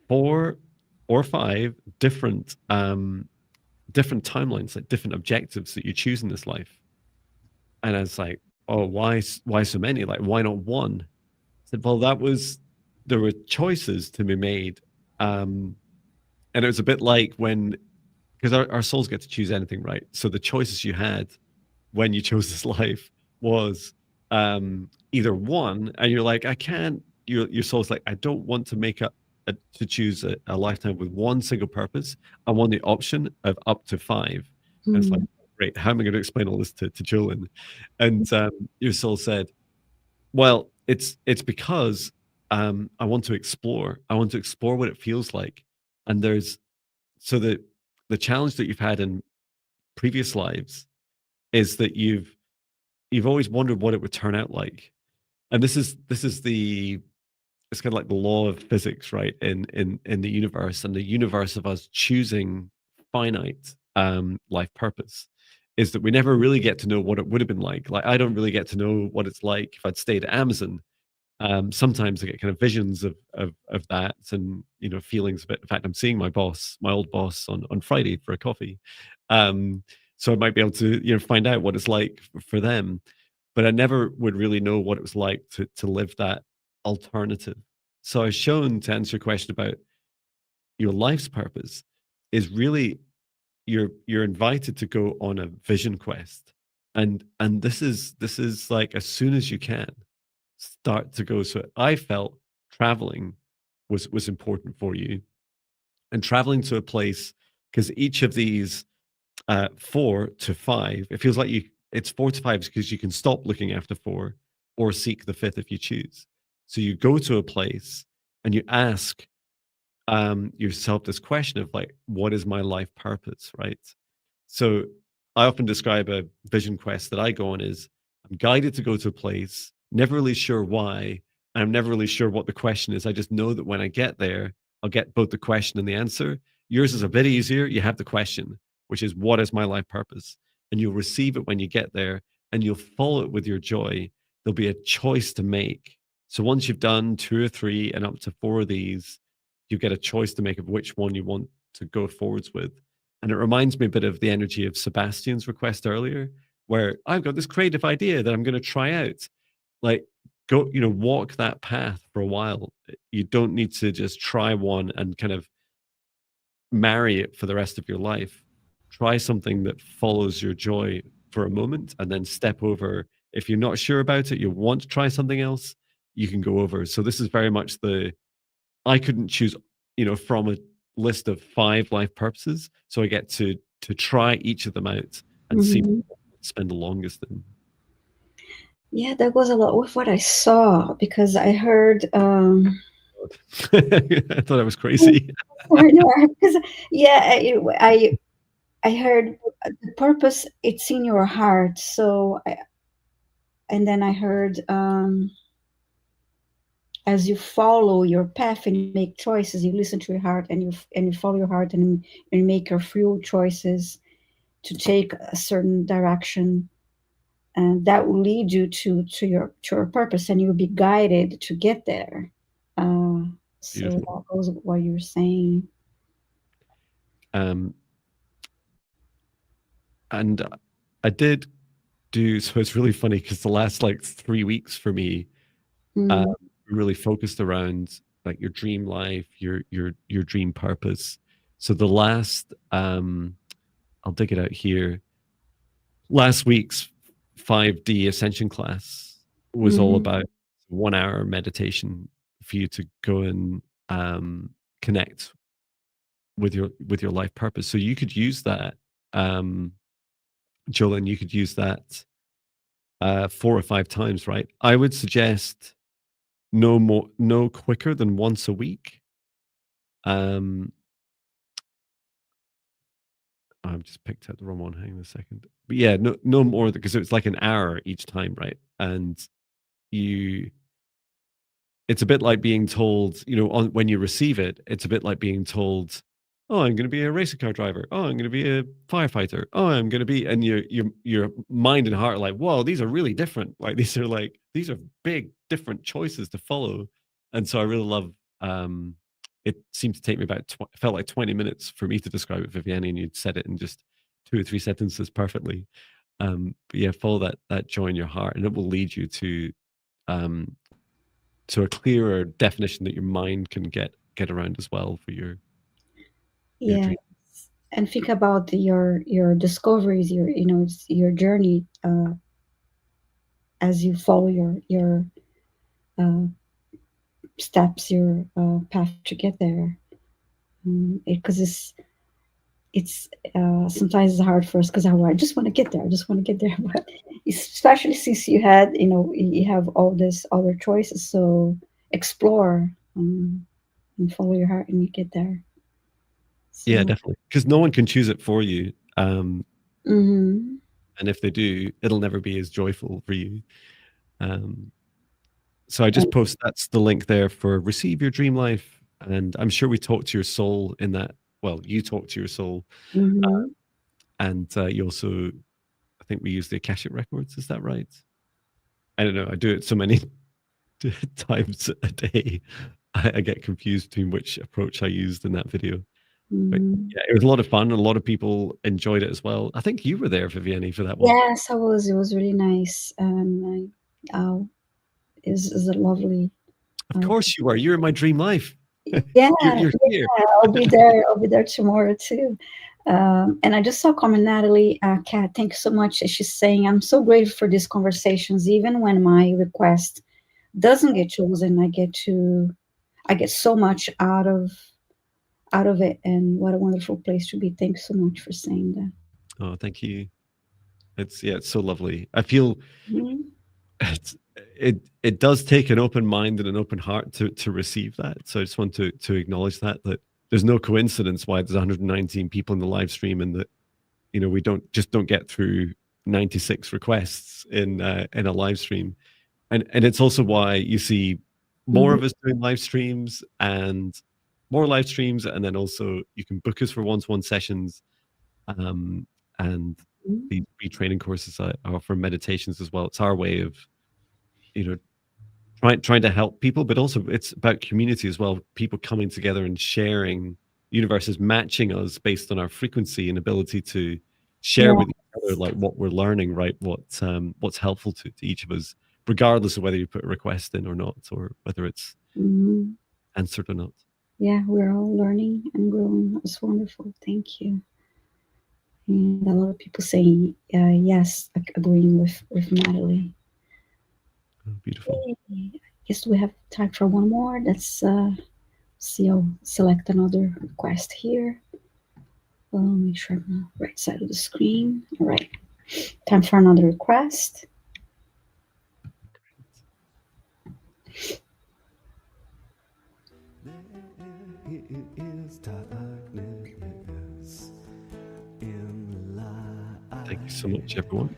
4 or 5 different timelines, like different objectives that you choose in this life. And I was like, oh, why so many? Like, why not one? I said, well, there were choices to be made. And it was a bit like because our souls get to choose anything, right? So the choices you had when you chose this life was either one, and you're like, I can't. Your soul's like, I don't want to to choose a lifetime with one single purpose. I want the option of up to 5. And it's like, great. How am I going to explain all this to Jolyn? And your soul said, well, it's because I want to explore. I want to explore what it feels like. And so the challenge that you've had in previous lives is that you've always wondered what it would turn out like. And this is it's kind of like the law of physics, right? In the universe, and the universe of us choosing finite life purpose, is that we never really get to know what it would have been like. Like, I don't really get to know what it's like if I'd stayed at Amazon. Sometimes I get kind of visions of that, and feelings of it. In fact, I'm seeing my old boss, on Friday for a coffee, so I might be able to find out what it's like for them. But I never would really know what it was like to live that alternative. So I was shown, to answer your question about your life's purpose, is really you're invited to go on a vision quest, and this is like, as soon as you can, start to go. So I felt traveling was important for you, and traveling to a place, because each of these 4 to 5, it feels like it's 4 to 5 because you can stop looking after 4, or seek the 5th if you choose. So you go to a place and you ask yourself this question of, like, what is my life purpose, right? So I often describe a vision quest that I go on is, I'm guided to go to a place, never really sure why, and I'm never really sure what the question is. I just know that when I get there, I'll get both the question and the answer. Yours is a bit easier. You have the question, which is, what is my life purpose? And you'll receive it when you get there, and you'll follow it with your joy. There'll be a choice to make. So once you've done 2 or 3 and up to 4 of these, you get a choice to make of which one you want to go forwards with. And it reminds me a bit of the energy of Sebastian's request earlier, where I've got this creative idea that I'm going to try out. Like, go, walk that path for a while. You don't need to just try one and kind of marry it for the rest of your life. Try something that follows your joy for a moment, and then step over. If you're not sure about it, you want to try something else, you can go over. So this is very much I couldn't choose, from a list of 5 life purposes. So I get to try each of them out and see Mm-hmm. what I spend the longest in. Yeah, that goes a lot with what I saw, because I heard I thought I was crazy. because yeah, I heard the purpose, it's in your heart. And then I heard, as you follow your path and you make choices, you listen to your heart, and you follow your heart, and make your free choices to take a certain direction, and that will lead you to your purpose, and you'll be guided to get there. Uh, so Beautiful. that goes with what you're saying. Um, and I did do, so it's really funny because the last like 3 weeks for me, Mm-hmm. really focused around like your dream life, your dream purpose. So the last, I'll dig it out here. Last week's 5D ascension class was all Mm-hmm. about 1 hour meditation for you to go and connect with your life purpose. So you could use that, Jolene. You could use that 4 or 5 times, right? I would suggest no quicker than once a week. Um, I've just picked out the wrong one. Hang on a second. But yeah, no more, because it's like an hour each time, right? And you it's a bit like being told, when you receive it, it's a bit like being told, oh, I'm going to be a race car driver. Oh, I'm going to be a firefighter. Oh, I'm going to be, and your mind and heart are like, whoa, these are really different. Like, these are big, different choices to follow. And so I really love, it seemed to take me about, felt like 20 minutes for me to describe it, Viviane, and you'd said it in just 2 or 3 sentences perfectly. But yeah, follow that joy in your heart, and it will lead you um, to a clearer definition that your mind can get around as well for your Yeah, dream. and think about your discoveries, your journey, as you follow your uh, steps, your path to get there. Because it's sometimes it's hard for us, because I just want to get there. I just want to get there. But especially since you have all these other choices, so explore, and follow your heart, and you get there. Yeah, So, definitely. Because no one can choose it for you. hmm And if they do, it'll never be as joyful for you. Um, so I just and, post, that's the link there for Receive Your Dream Life. And I'm sure we talk to your soul in that. Well, you talk to your soul. hmm And you also, I think we use the Akashic records. Is that right? I don't know. I do it so many times a day. I get confused between which approach I used in that video. But yeah, it was a lot of fun. A lot of people enjoyed it as well. I think you were there, Viviane, for that one. Yes, I was. It was really nice, and is a lovely. Of course you were. You're in my dream life. Yeah, You're here. I'll be there. I'll be there tomorrow too. And I just saw comment Natalie, Kat, thank you so much. She's saying, I'm so grateful for these conversations. Even when my request doesn't get chosen, I get so much out of it. And what a wonderful place to be. Thanks so much for saying that. Oh, thank you. It's so lovely. I feel Mhm. it does take an open mind and an open heart to receive that. So I just want to acknowledge that there's no coincidence why there's 119 people in the live stream, and that we don't get through 96 requests in a live stream. And it's also why you see more Mhm. of us doing live streams and more live streams, and then also you can book us for one-to-one sessions, and these retraining courses I offer meditations as well. It's our way of trying to help people, but also it's about community as well. People coming together and sharing. Universe is matching us based on our frequency and ability to share Yeah. with each other, like what we're learning, right? What's helpful to each of us, regardless of whether you put a request in or not, or whether it's Mhm. answered or not. Yeah, we're all learning and growing. It's wonderful. Thank you. And a lot of people saying yes, agreeing with Natalie. Oh, beautiful. I guess we have time for one more. Let's see. I'll select another request here. Make sure I'm on the right side of the screen. All right. Time for another request. Thank you so much, everyone.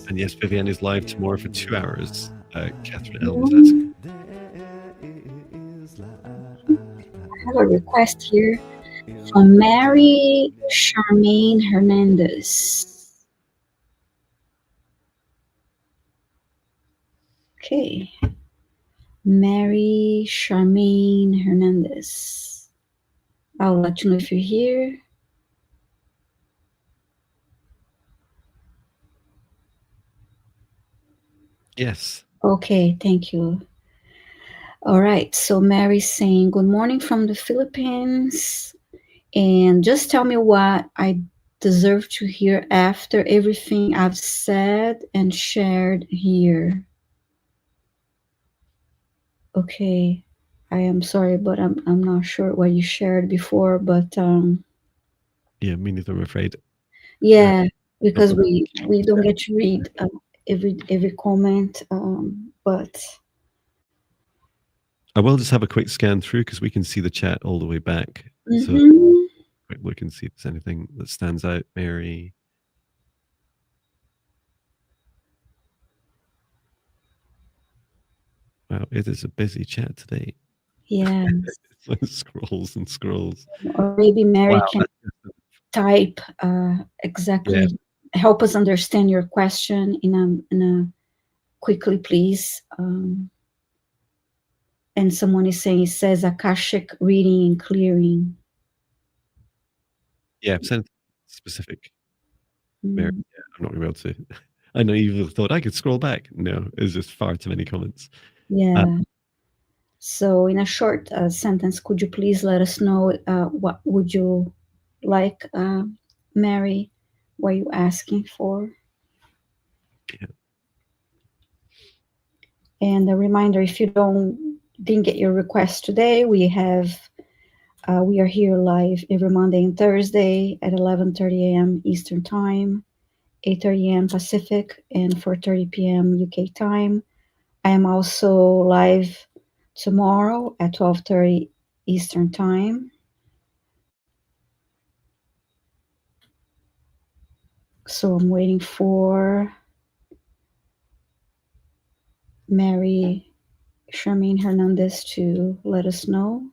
And yes, Viviane is live tomorrow for 2 hours. Catherine L was asking. I have a request here from Mary Charmaine Hernandez. Okay. Mary Charmaine Hernandez. I'll let you know if you're here. Yes. Okay, thank you. All right, so Mary's saying, good morning from the Philippines. And just tell me what I deserve to hear after everything I've said and shared here. Okay, I am sorry, but I'm not sure what you shared before, but Yeah, me neither, I'm afraid. yeah, because Not- we don't get to read every comment, but I will just have a quick scan through because we can see the chat all the way back. So quick look and see if there's anything that stands out. Mary. Wow, it is a busy chat today. yeah, Scrolls and scrolls. or maybe Mary Wow. can type exactly, help us understand your question in a quickly, please. And someone is saying, it says Akashic reading and clearing. Yeah, send specific. Mary. Yeah, I'm not going to be able to. I know you thought I could scroll back. No, it's just far too many comments. Yeah. So in a short sentence, could you please let us know what would you like, Mary? What are you asking for? Yeah. And a reminder, if you didn't get your request today, we are here live every Monday and Thursday at 11:30 a.m. Eastern Time, 8:30 a.m. Pacific, and 4:30 p.m. UK time. I am also live tomorrow at 12:30 Eastern Time. So I'm waiting for Mary Charmaine Hernandez to let us know.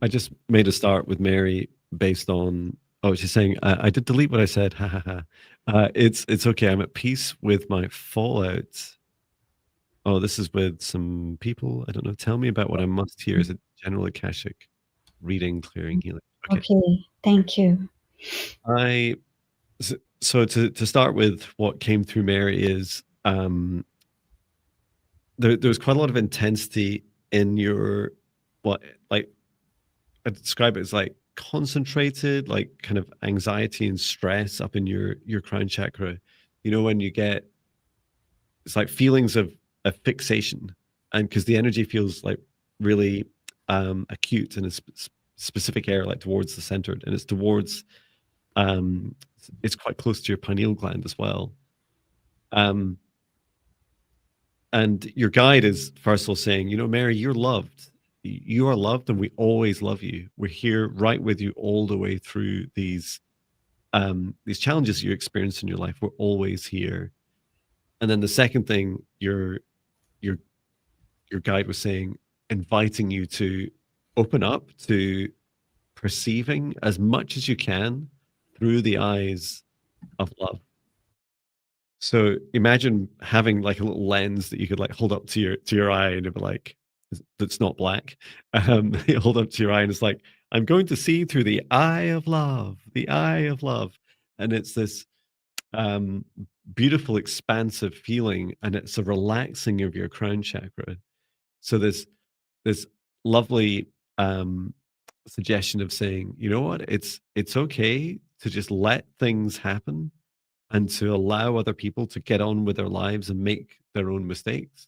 I just made a start with Mary based on. Oh, she's saying I did delete what I said. Ha ha ha. It's okay. I'm at peace with my fallout. Oh, this is with some people. I don't know. Tell me about what I must hear as a general Akashic reading, clearing, healing. Okay. Okay, thank you. I so to start with, what came through Mary is there was quite a lot of intensity in your what like I describe it as like concentrated, like kind of anxiety and stress up in your crown chakra. You know, when you get it's like feelings of fixation, and because the energy feels like really acute in a specific area, like towards the centered, and it's towards um, it's quite close to your pineal gland as well. Um, and your guide is first of all saying, you know, Mary, you're loved. You are loved, and we always love you. We're here right with you all the way through these challenges you experience in your life. We're always here. And then the second thing your your guide was saying, inviting you to open up to perceiving as much as you can through the eyes of love. So imagine having like a little lens that you could like hold up to your eye and it'd be like that's not black. You hold up to your eye and it's like, I'm going to see through the eye of love, the eye of love. And it's this um beautiful expansive feeling, and it's a relaxing of your crown chakra. So this lovely um suggestion of saying, you know what, it's okay to just let things happen and to allow other people to get on with their lives and make their own mistakes.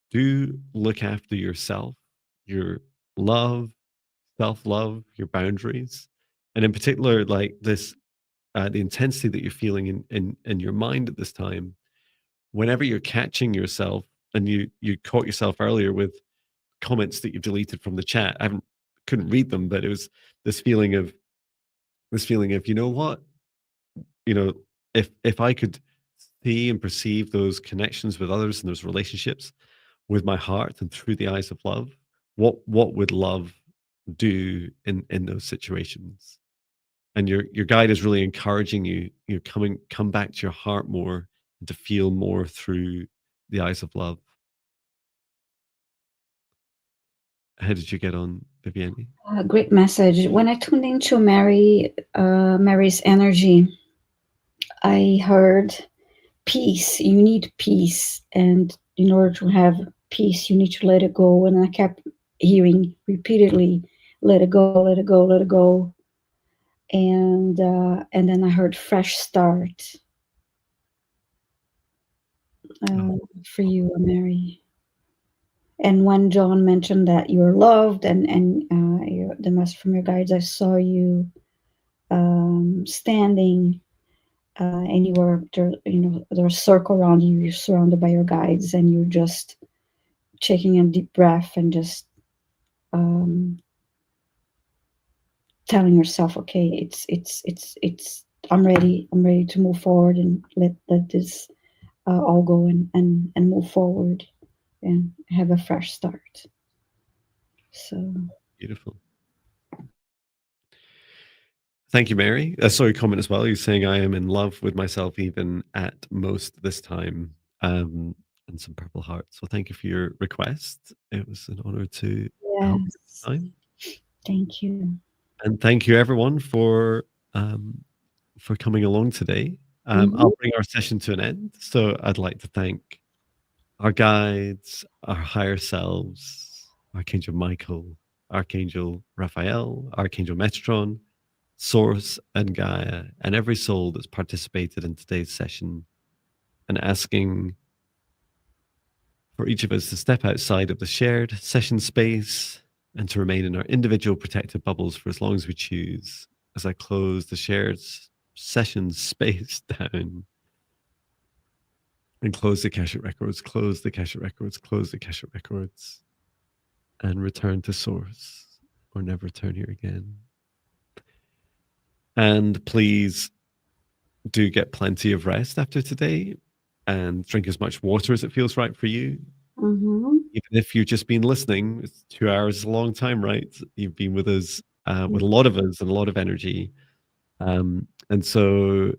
Do look after yourself, your love, self-love, your boundaries, and in particular, like this, the intensity that you're feeling in your mind at this time. Whenever you're catching yourself, and you caught yourself earlier with comments that you've deleted from the chat. I haven't couldn't read them, but it was this feeling of you know what, you know, if I could see and perceive those connections with others and those relationships with my heart and through the eyes of love, what would love do in those situations? And your guide is really encouraging you, come back to your heart more and to feel more through the eyes of love. How did you get on, Viviane? Great message. When I tuned into Mary's energy, I heard peace. You need peace, and in order to have peace, you need to let it go. And I kept hearing repeatedly, "Let it go, let it go, let it go." And then I heard fresh start Oh, for you, Mary. And when John mentioned that you're loved, and the message from your guides, I saw you standing, and you were there. You know, there's a circle around you. You're surrounded by your guides, and you're just taking a deep breath and just um, telling yourself, "Okay, it's. I'm ready. I'm ready to move forward and let this all go and move forward and have a fresh start." So beautiful. Thank you, Mary. I saw your comment as well. You're saying I am in love with myself even at most this time, and some purple hearts. So thank you for your request. It was an honor to help you this yes, time. thank you. And thank you everyone for coming along today. Hmm. I'll bring our session to an end. So I'd like to thank our guides, our higher selves, Archangel Michael, Archangel Raphael, Archangel Metatron, Source, and Gaia, and every soul that's participated in today's session, and asking for each of us to step outside of the shared session space and to remain in our individual protected bubbles for as long as we choose. As I close the shared session space down and close the Akashic records, close the Akashic records, close the Akashic records, and return to Source or never return here again. And please do get plenty of rest after today and drink as much water as it feels right for you. Hmm. even if you've just been listening, 2 hours is a long time, right? You've been with us, with a lot of us and a lot of energy. And so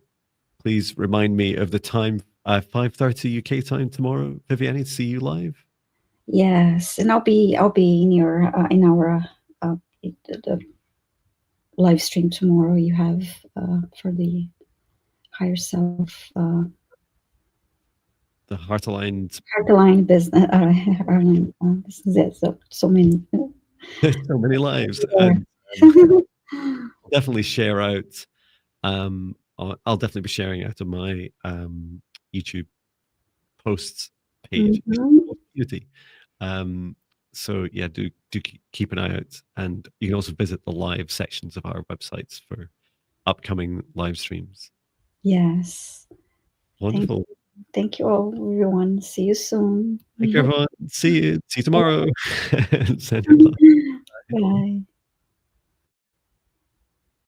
please remind me of the time, 5:30 UK time tomorrow, Viviane, see you live. Yes, and I'll be in your in our the live stream tomorrow. You have for the higher self, The heart aligned, heart aligned business. This is it. So many. so many lives, Yeah. and definitely share out. I'll definitely be sharing out on my YouTube posts page, Mhm. community. So yeah, do keep an eye out, and you can also visit the live sections of our websites for upcoming live streams. Yes. Thank Wonderful. you. Thank you all, everyone. See you soon. Thank you, everyone. See you tomorrow. Sending love. Bye.